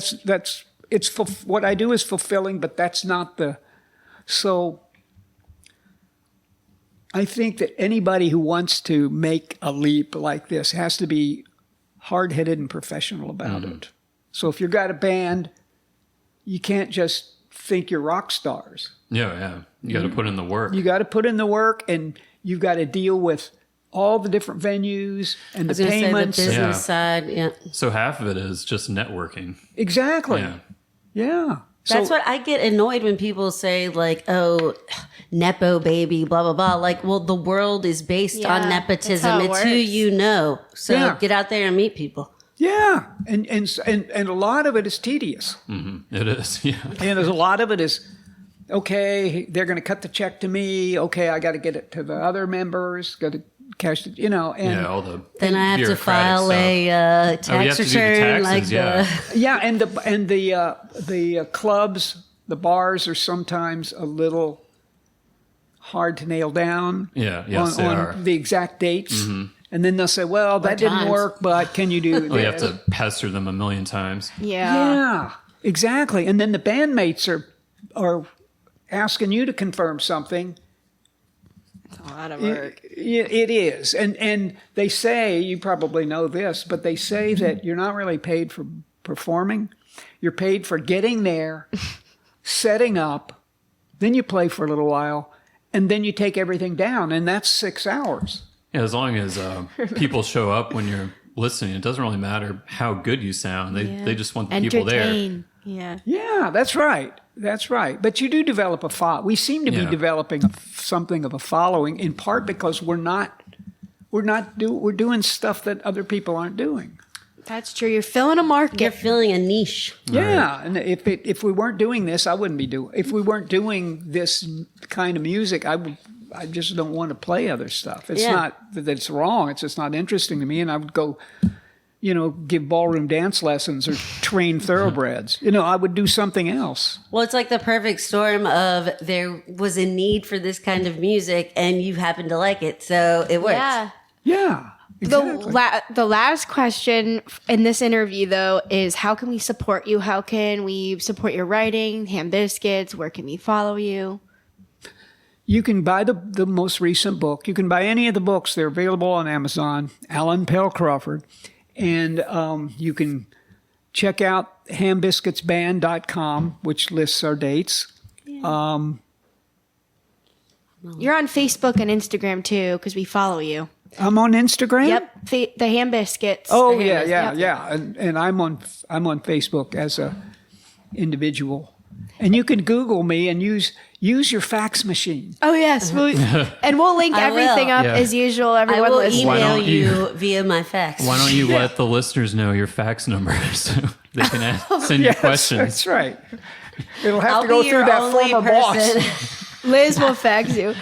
What I do is fulfilling, but that's not so I think that anybody who wants to make a leap like this has to be hard-headed and professional about it. So if you've got a band, you can't just think you're rock stars. Yeah. You got to put in the work. You got to put in the work, and you've got to deal with all the different venues and the payments. Say the business side, yeah. So half of it is just networking. Exactly. Yeah. That's what I get annoyed when people say, like, oh, Nepo baby, blah, blah, blah. Like, well, the world is based on nepotism. that's how it It's who works. you know. So Yeah. get out there and meet people. Yeah. And a lot of it is tedious. It is, yeah. And there's a lot of it is, okay, they're going to cut the check to me. Okay, I got to get it to the other members. Got to cash it, and all the Then I have to bureaucratic file stuff. a tax you have to do the return. taxes, yeah, and the clubs, the bars are sometimes a little hard to nail down. Yeah, yes, on they are. the exact dates. And then they'll say, "Well, that didn't times. work, but can you do this?" Oh, you have to pester them a million times. Yeah, exactly. And then the bandmates are asking you to confirm something. A lot of work. It is. And they say, you probably know this, but they say that you're not really paid for performing. You're paid for getting there, setting up, then you play for a little while, and then you take everything down, and that's 6 hours. Yeah, as long as people show up when you're listening, it doesn't really matter how good you sound. They just want the people there. Yeah. Yeah, that's right. That's right. But you do develop we seem to be developing something of a following, in part because we're doing stuff that other people aren't doing. That's true. You're filling a market. You're filling a niche. Yeah, and if we weren't doing this, I wouldn't be doing. If we weren't doing this kind of music, I just don't want to play other stuff. It's not that it's wrong. It's just not interesting to me, and I would go, give ballroom dance lessons or train thoroughbreds. I would do something else. Well, it's like the perfect storm of there was a need for this kind of music, and you happen to like it, so it works. Yeah. Exactly. The last question in this interview, though, is how can we support you? How can we support your writing, Hambiscuits? Where can we follow you? You can buy the most recent book. You can buy any of the books. They're available on Amazon, Alan Pell Crawford. And you can check out hambiscuitsband.com, which lists our dates. Yeah. You're on Facebook and Instagram, too, because we follow you. I'm on Instagram? Yep, the Hambiscuits. Oh, yeah. And I'm on Facebook as a individual. And you can Google me and use your fax machine. Oh, yes. And we'll link everything up as usual. Everyone I will listening. email you via my fax. Why don't you let the listeners know your fax number so they can send you questions? That's right. It'll have to go through that former boss. Liz will fax you.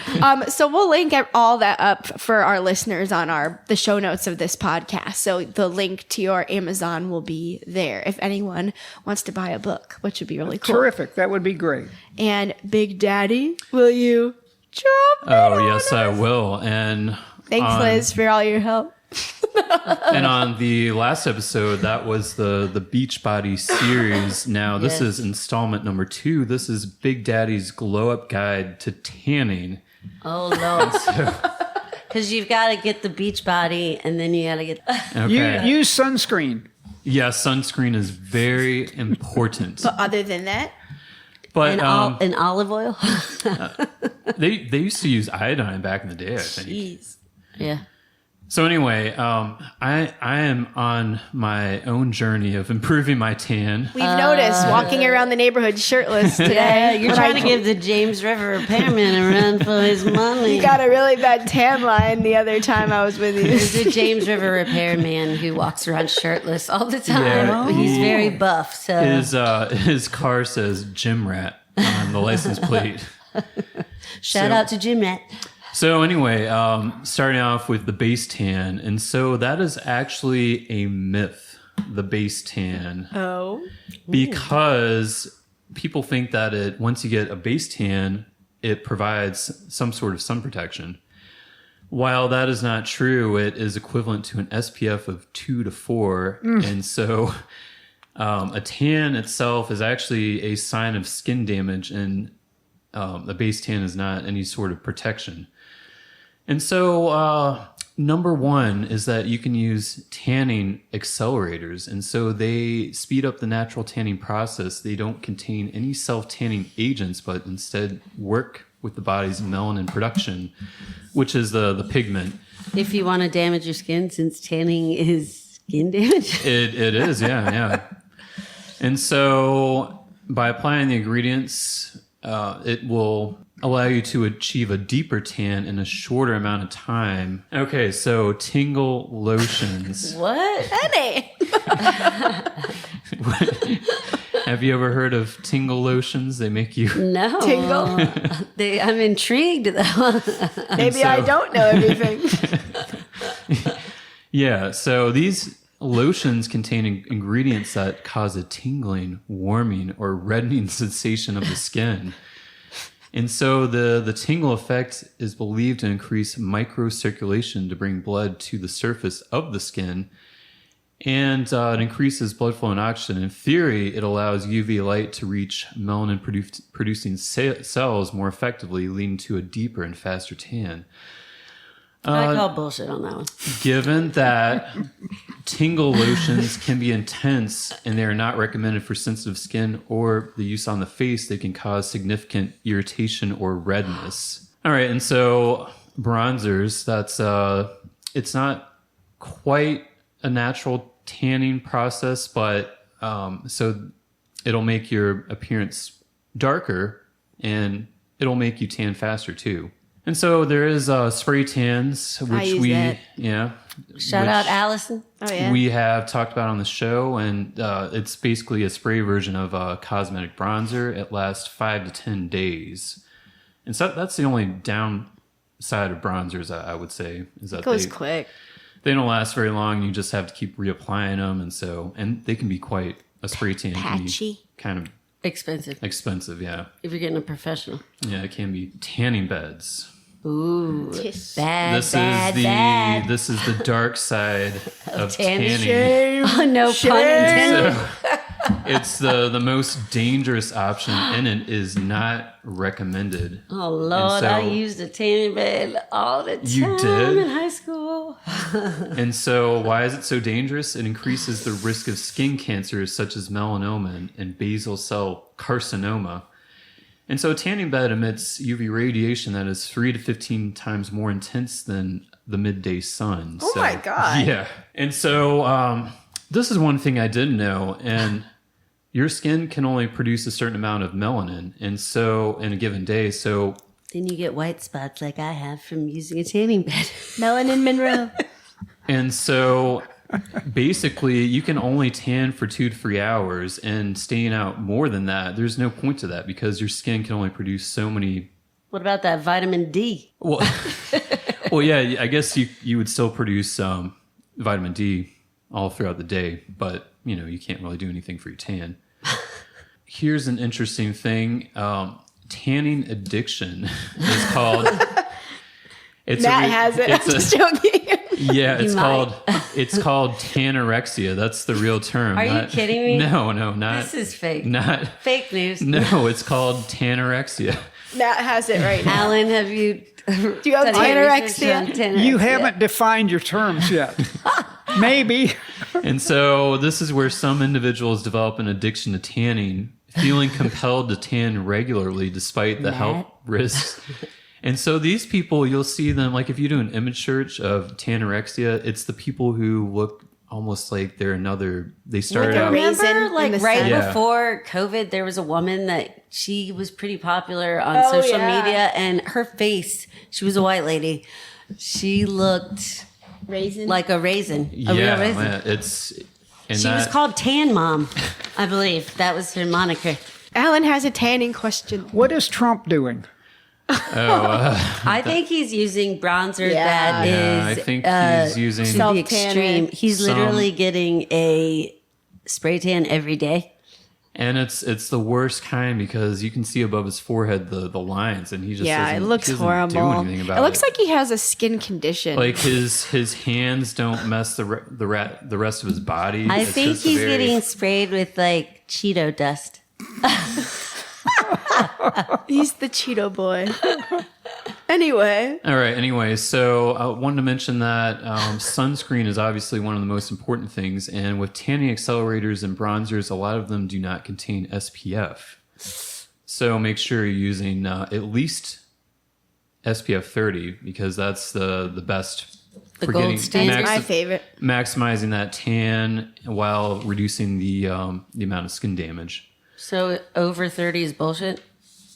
So we'll link all that up for our listeners on the show notes of this podcast. So the link to your Amazon will be there if anyone wants to buy a book, which would be really cool. Terrific. That would be great. And Big Daddy, will you jump in Oh, on yes, us? I will. And thanks, Liz, for all your help. And on the last episode, that was the Beachbody series. Now, this is installment number 2. This is Big Daddy's glow-up guide to tanning. Oh, Lord. Because you've got to get the Beachbody, and then you got to get... Okay. Use sunscreen. Yeah, sunscreen is very important. But other than that... But and olive oil? they used to use iodine back in the day, I think. Jeez. Yeah. So anyway, I am on my own journey of improving my tan. We've noticed walking around the neighborhood shirtless today. Yeah, you're trying to give the James River repairman a run for his money. You got a really bad tan line the other time I was with you. There's a James River repairman who walks around shirtless all the time. Yeah, he's very buff. So his car says Gym Rat on the license plate. Shout out to Jim Rat. So anyway, starting off with the base tan. And so that is actually a myth, the base tan. Oh. Because people think that once you get a base tan, it provides some sort of sun protection. While that is not true, it is equivalent to an SPF of 2 to 4. And so a tan itself is actually a sign of skin damage, and the base tan is not any sort of protection. And so number 1 is that you can use tanning accelerators. And so they speed up the natural tanning process. They don't contain any self-tanning agents, but instead work with the body's melanin production, which is the pigment. If you want to damage your skin, since tanning is skin damage. It is, yeah. And so by applying the ingredients, it will allow you to achieve a deeper tan in a shorter amount of time. Okay, so Tingle lotions. What? Penny. Have you ever heard of Tingle lotions? They make you... No. Tingle. I'm intrigued, though. Maybe I don't know everything. Yeah, so these lotions contain ingredients that cause a tingling, warming, or reddening sensation of the skin. And so the tingle effect is believed to increase microcirculation to bring blood to the surface of the skin. And it increases blood flow and oxygen. In theory, it allows UV light to reach melanin-producing cells more effectively, leading to a deeper and faster tan. I call bullshit on that one. Given that tingle lotions can be intense and they are not recommended for sensitive skin or the use on the face, they can cause significant irritation or redness. All right, and so bronzers, it's not quite a natural tanning process, but so it'll make your appearance darker and it'll make you tan faster too. And so there is spray tans, which Shout out Allison. Oh, yeah. we have talked about on the show, and it's basically a spray version of a cosmetic bronzer. It lasts 5 to 10 days, and so that's the only downside of bronzers, I would say, is that It goes quick. they don't last very long. You just have to keep reapplying them, and they can be quite a spray tan. Can be Patchy. kind of expensive. Yeah, If you're getting a professional. yeah, it can be tanning beds. Ooh, Tis. bad. This is the dark side of tanning. tanning. Oh, no pun intended. So it's the most dangerous option, and it is not recommended. Oh, Lord, so- I used a tanning bed all the time You did? in high school. And so why is it so dangerous? It increases the risk of skin cancers such as melanoma and basal cell carcinoma. And so a tanning bed emits UV radiation that is 3 to 15 times more intense than the midday sun. Oh my God. Yeah. And so this is one thing I didn't know. And your skin can only produce a certain amount of melanin. And so in a given day, so Then you get white spots like I have from using a tanning bed. Melanin Monroe. And so basically you can only tan for 2 to 3 hours, and staying out more than that, there's no point to that because your skin can only produce so many. What about that vitamin D? Well, yeah, I guess you would still produce vitamin D all throughout the day, but you can't really do anything for your tan. Here's an interesting thing. Tanning addiction is called. Matt has it. I'm just joking. Yeah, You might. it's called tanorexia. That's the real term. Are you kidding me? No, not. This is fake. Not. Fake news. No, it's called tanorexia. Matt has it right now. Alan, have you Do you have done any research anorexia? on anorexia? You haven't defined your terms yet. Maybe. And so this is where some individuals develop an addiction to tanning, feeling compelled to tan regularly despite the health risks. And so these people, you'll see them, like if you do an image search of tanorexia, it's the people who look almost like they started Like a out. raisin Remember, in like the right sun. Yeah. before COVID, there was a woman that she was pretty popular on Oh, social yeah. media, and her face, she was a white lady. She looked Raisin. like a raisin, a real Yeah, raisin. man, it's. And She was called Tan Mom, I believe. That was her moniker. Alan has a tanning question. What is Trump doing? I think he's using bronzer Yeah. that Yeah, is I think he's using to the Self-tanner. extreme. He's literally getting a spray tan every day. And it's the worst kind because you can see above his forehead the lines, and he just Yeah, it doesn't- looks he doesn't horrible. do anything about It looks like he has a skin condition. like his hands don't mess the rest of his body. I It's think just he's very- getting sprayed with like Cheeto dust. He's the Cheeto boy. Anyway. All right. Anyway, so I wanted to mention that sunscreen is obviously one of the most important things, and with tanning accelerators and bronzers, a lot of them do not contain SPF. So make sure you're using at least SPF 30 because that's the best The for gold getting standard. My favorite. maximizing that tan while reducing the amount of skin damage. So over 30 is bullshit.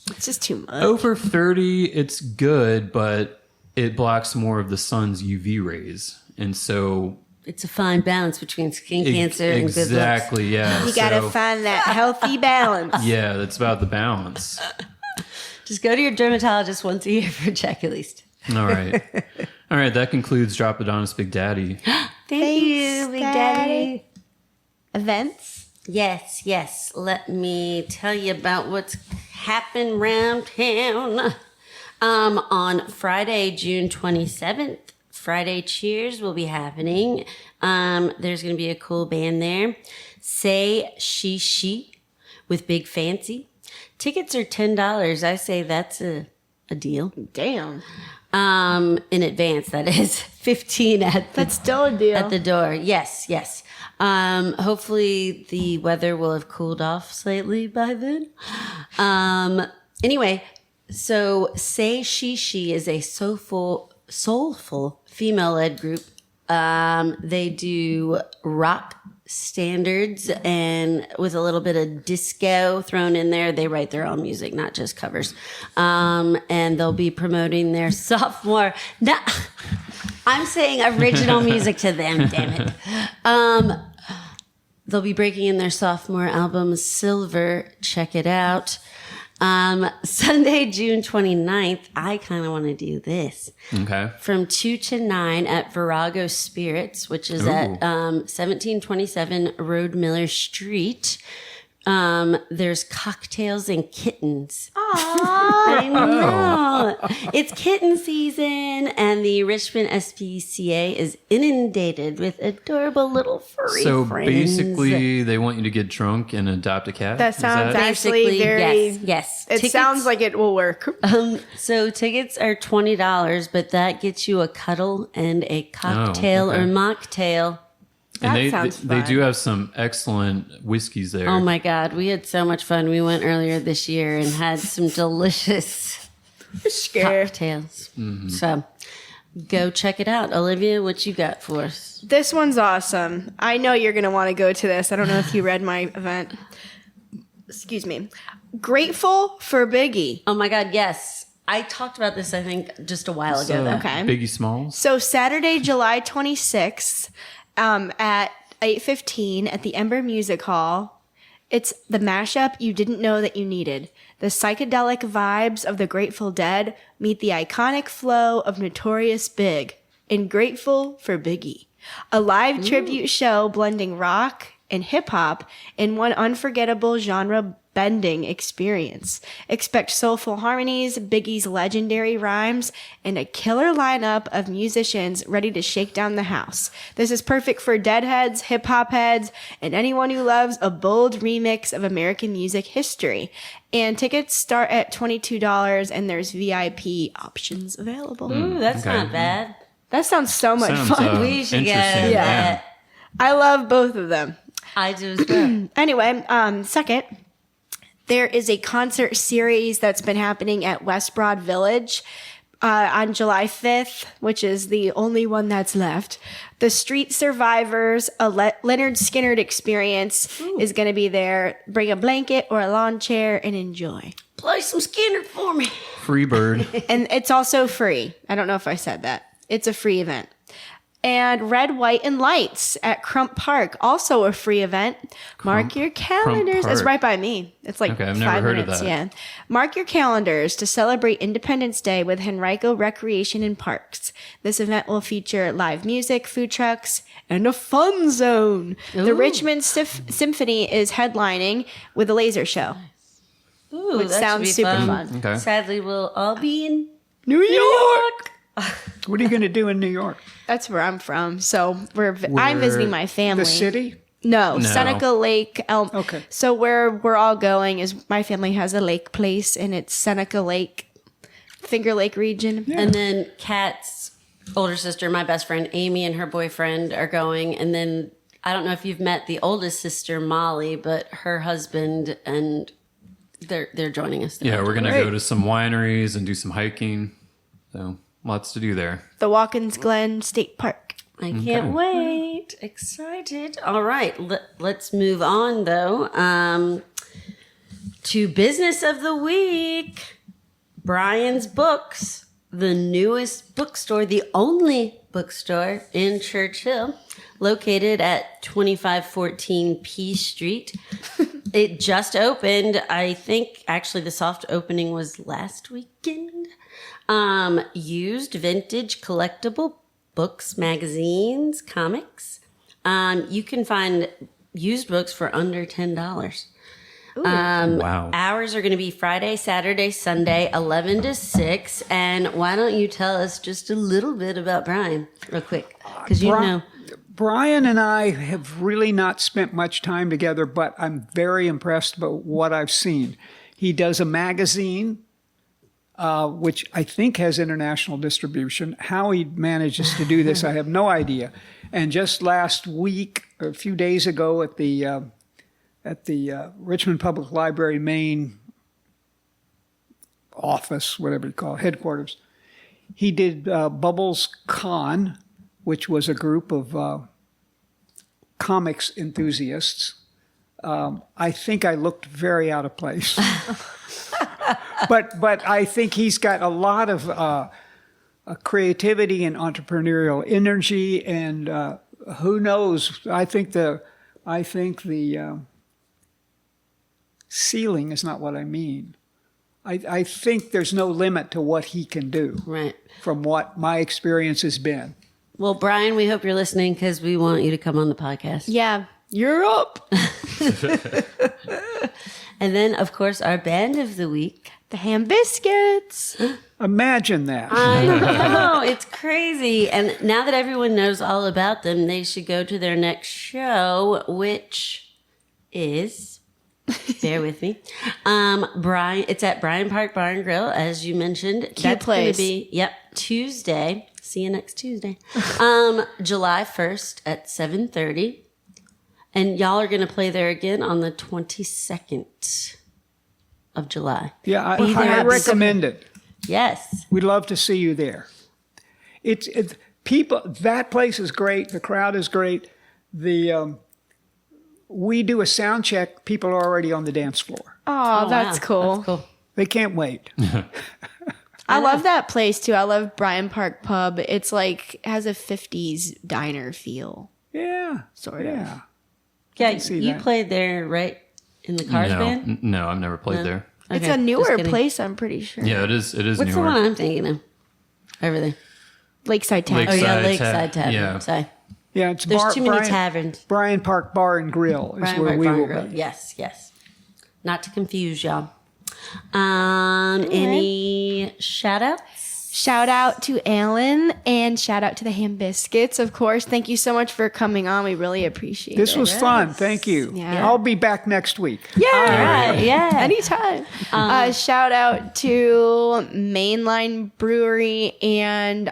It's just too much. Over 30, it's good, but it blocks more of the sun's UV rays. And so... It's a fine balance between skin cancer and good looks. Exactly, yeah. You gotta So, find that healthy balance. yeah, that's about the balance. Just go to your dermatologist once a year for a check at least. All right. All right, that concludes Drop Adonis Big Daddy. Thank you, Big Daddy. Events? Yes. Let me tell you about what's happened around town. On Friday, June 27th, Friday Cheers will be happening. There's going to be a cool band there. Say She with Big Fancy. Tickets are $10. I say that's a deal. Damn. In advance, that is. 15 That's still a deal. at the door. Yes. Hopefully the weather will have cooled off slightly by then. Anyway, so Say She is a soulful female-led group. They do rock standards and with a little bit of disco thrown in there. They write their own music, not just covers. And they'll be promoting their sophomore. No, I'm saying original music to them, damn it. They'll be breaking in their sophomore album, Silver. Check it out. Sunday, June 29th, I kind of want to do this. Okay. From 2 to 9 at Virago Spirits, which is at 1727 Road Miller Street. There's cocktails and kittens. I know. It's kitten season, and the Richmond SPCA is inundated with adorable little furry So friends. basically, they want you to get drunk and adopt a cat? That Is sounds actually Basically, very. yes. It Tickets- sounds like it will work. So tickets are $20, but that gets you a cuddle and a cocktail okay. or mocktail. And That sounds they fun. do have some excellent whiskeys there. Oh my God, we had so much fun. We went earlier this year and had some delicious Scared. cocktails. So go check it out. Olivia, what you got for us? This one's awesome. I know you're going to want to go to this. I don't know if you read my event. Excuse me. Grateful for Biggie. Oh my God, yes. I talked about this, I think, just a while ago. though. Okay. Biggie Smalls? So Saturday, July 26th, at 8:15 at the Ember Music Hall. It's the mashup you didn't know that you needed. The psychedelic vibes of the Grateful Dead meet the iconic flow of Notorious Big in Grateful for Biggie. A live tribute show blending rock and hip hop in one unforgettable genre bending experience. Expect soulful harmonies, Biggie's legendary rhymes, and a killer lineup of musicians ready to shake down the house. This is perfect for deadheads, hip hop heads, and anyone who loves a bold remix of American music history. And tickets start at $22, and there's VIP options available. Ooh, that's Okay. not bad. That sounds so much Sounds, fun. We should go. interesting. Yeah. I love both of them. I do as well. Anyway, second, there is a concert series that's been happening at West Broad Village on July 5th, which is the only one that's left. The Street Survivors, a Leonard Skinner experience is going to be there. Bring a blanket or a lawn chair and enjoy. Play some Skinner for me. Free bird. And it's also free. I don't know if I said that. It's a free event. And Red, White, and Lights at Crump Park, also a free event. Mark your calendars. It's Park. right by me. It's like Okay, I've 5 never heard of minutes. that. Yeah. Mark your calendars to celebrate Independence Day with Henrico Recreation and Parks. This event will feature live music, food trucks, and a fun zone. The Ooh. Richmond Symphony is headlining with a laser show. Ooh, Which that should sounds be super fun. fun. Okay. Sadly, we'll all be in New York. What are you going to do in New York? That's where I'm from. So I'm visiting my family. The city? No, No. Seneca Lake. Okay. So where we're all going is my family has a lake place, and it's Seneca Lake, Finger Lake region. And then Kat's older sister, my best friend Amy, and her boyfriend are going. And then I don't know if you've met the oldest sister Molly, but her husband and they're joining us. Yeah, we're going to Great. go to some wineries and do some hiking. So lots to do there. The Watkins Glen State Park. I can't wait. Excited. All right. Let's move on, though, to business of the week. Brian's Books, the newest bookstore, the only bookstore in Churchill, located at 2514 P Street. It just opened. I think actually the soft opening was last weekend. Used vintage collectible books, magazines, comics. You can find used books for under $10. Wow. Hours are going to be Friday, Saturday, Sunday, 11 to 6. And why don't you tell us just a little bit about Brian real quick? Because you know. Brian and I have really not spent much time together, but I'm very impressed by what I've seen. He does a magazine, which I think has international distribution. How he manages to do this, I have no idea. And just last week, or a few days ago, at the Richmond Public Library main office, whatever you call it, headquarters, he did Bubbles Con, which was a group of comics enthusiasts. I think I looked very out of place. but I think he's got a lot of creativity and entrepreneurial energy, and who knows? I think the ceiling is not what I mean. I think there's no limit to what he can do. Right. From what my experience has been. Well, Brian, we hope you're listening because we want you to come on the podcast. Yeah, you're up. And then, of course, our band of the week. The Hambiscuits. Imagine that. I know, it's crazy. And now that everyone knows all about them, they should go to their next show, which is, bear with me, it's at Bryan Park Bar and Grill, as you mentioned. That's going to be, Tuesday. See you next Tuesday. July 1st at 7:30. And y'all are going to play there again on the 22nd of July. Yeah, I recommend it. Yes. We'd love to see you there. It's people. That place is great. The crowd is great. We do a sound check. People are already on the dance floor. Oh, that's wow. cool. That's cool. They can't wait. I love that place too. I love Bryan Park Pub. It's like has a 50s diner feel. Yeah, Sort of. yeah. Yeah, see you that. played there, right? In the Cars band? No, I've never played there. It's Okay, a just newer kidding. place, I'm pretty sure. Yeah, it is What's newer. the one I'm thinking of? Over there. Lakeside Tavern. Oh, yeah, Lakeside Lakeside Tavern. yeah. Sorry. Yeah, it's There's too many taverns. Bryan Park Bar and Grill is Bryan where Park we Bar and will Grill. be. Yes, yes. Not to confuse y'all. Any shout outs? Shout out to Alan and shout out to the Hambiscuits, of course. Thank you so much for coming on. We really appreciate This it. was fun. Thank you. Yeah. I'll be back next week. Yeah. Right, yeah. Anytime. Shout out to Mainline Brewery and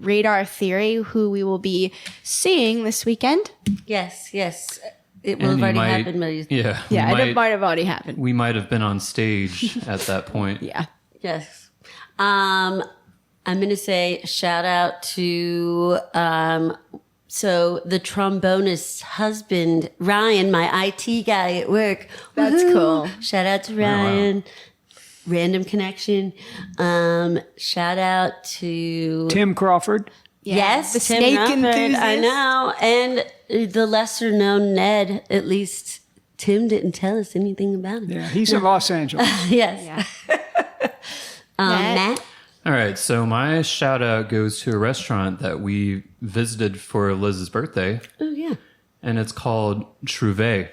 Radar Theory, who we will be seeing this weekend. Yes, yes. It will And have you already might- happened, but Yeah. Yeah, we it might have already happened. we might have been on stage at that point. Yeah. yes. I'm going to say shout out to so the trombonist's husband, Ryan, my IT guy at work. That's Woohoo! cool. Shout out to Ryan. Random connection. Shout out to Tim Crawford. yes, the Tim snake Rufford, enthusiast. I know, and the lesser known Ned. At least Tim didn't tell us anything about him. Yeah, he's in Los Angeles. Yes. Yeah. Matt. All right, so my shout out goes to a restaurant that we visited for Liz's birthday, Oh yeah. and it's called Trouvé.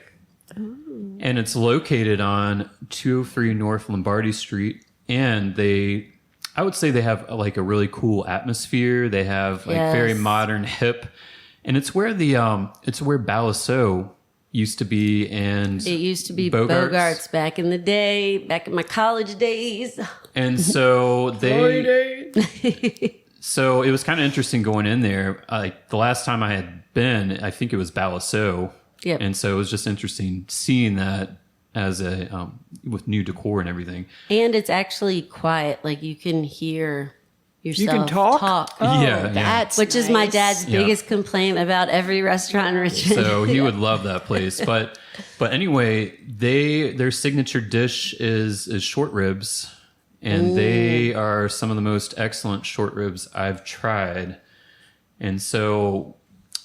And it's located on 203 North Lombardy Street. And I would say they have like a really cool atmosphere. They have like very Yes. modern, hip, and it's where it's where Balasso used to be, and It used to be Bogarts. Bogarts back in the day, back in my college days. And so so it was kind of interesting going in there. Like the last time I had been, I think it was Balasso. Yep. And so it was just interesting seeing that as a with new decor and everything. And it's actually quiet. Like you can hear yourself talk? Yeah, That's Which is my nice. dad's Yeah. biggest complaint about every restaurant in Richmond. So he would love that place. But anyway, their signature dish is short ribs, and they are some of the most excellent short ribs I've tried. And so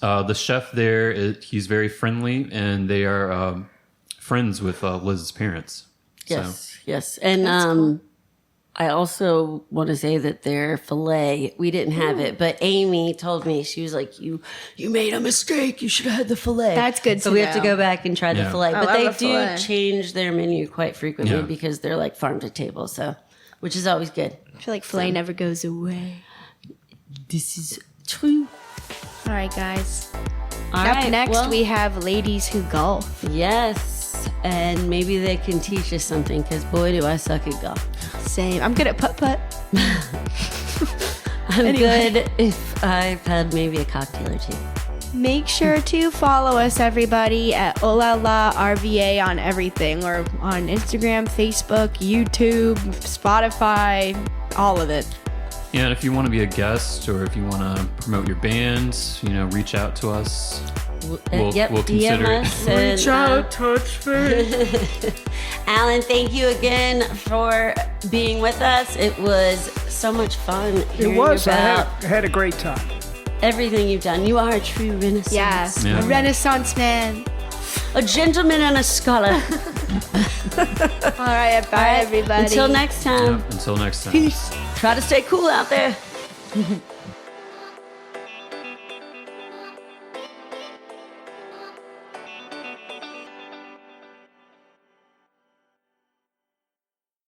the chef there, he's very friendly, and they are friends with Liz's parents. Yes, yes. And I also want to say that their filet, we didn't have it, but Amy told me, she was like, you made a mistake. You should have had the filet. That's good So to we have to know. go back and try the Yeah. filet. But love they a do filet. change their menu quite frequently Yeah. because they're like farm to table. So, which is always good. I feel like filet never goes away. This is true. All right, guys. All Up right, next, well, we have ladies who golf. Yes. And maybe they can teach us something because boy, do I suck at golf. Same. I'm good at putt-putt. I'm good if I've had maybe a cocktail or two. Make sure to follow us, everybody, at Olala RVA on everything. Or on Instagram, Facebook, YouTube, Spotify, all of it. Yeah, and if you want to be a guest or if you want to promote your band, reach out to us. We'll consider it. Reach out, touch me. Alan, thank you again for being with us. It was so much fun. It hearing was. I about had a great time. everything you've done. You are a true Renaissance. Yes, Yeah. a Renaissance man. A gentleman and a scholar. All right, bye, everybody. Until next time. Yep, until next time. Try to stay cool out there.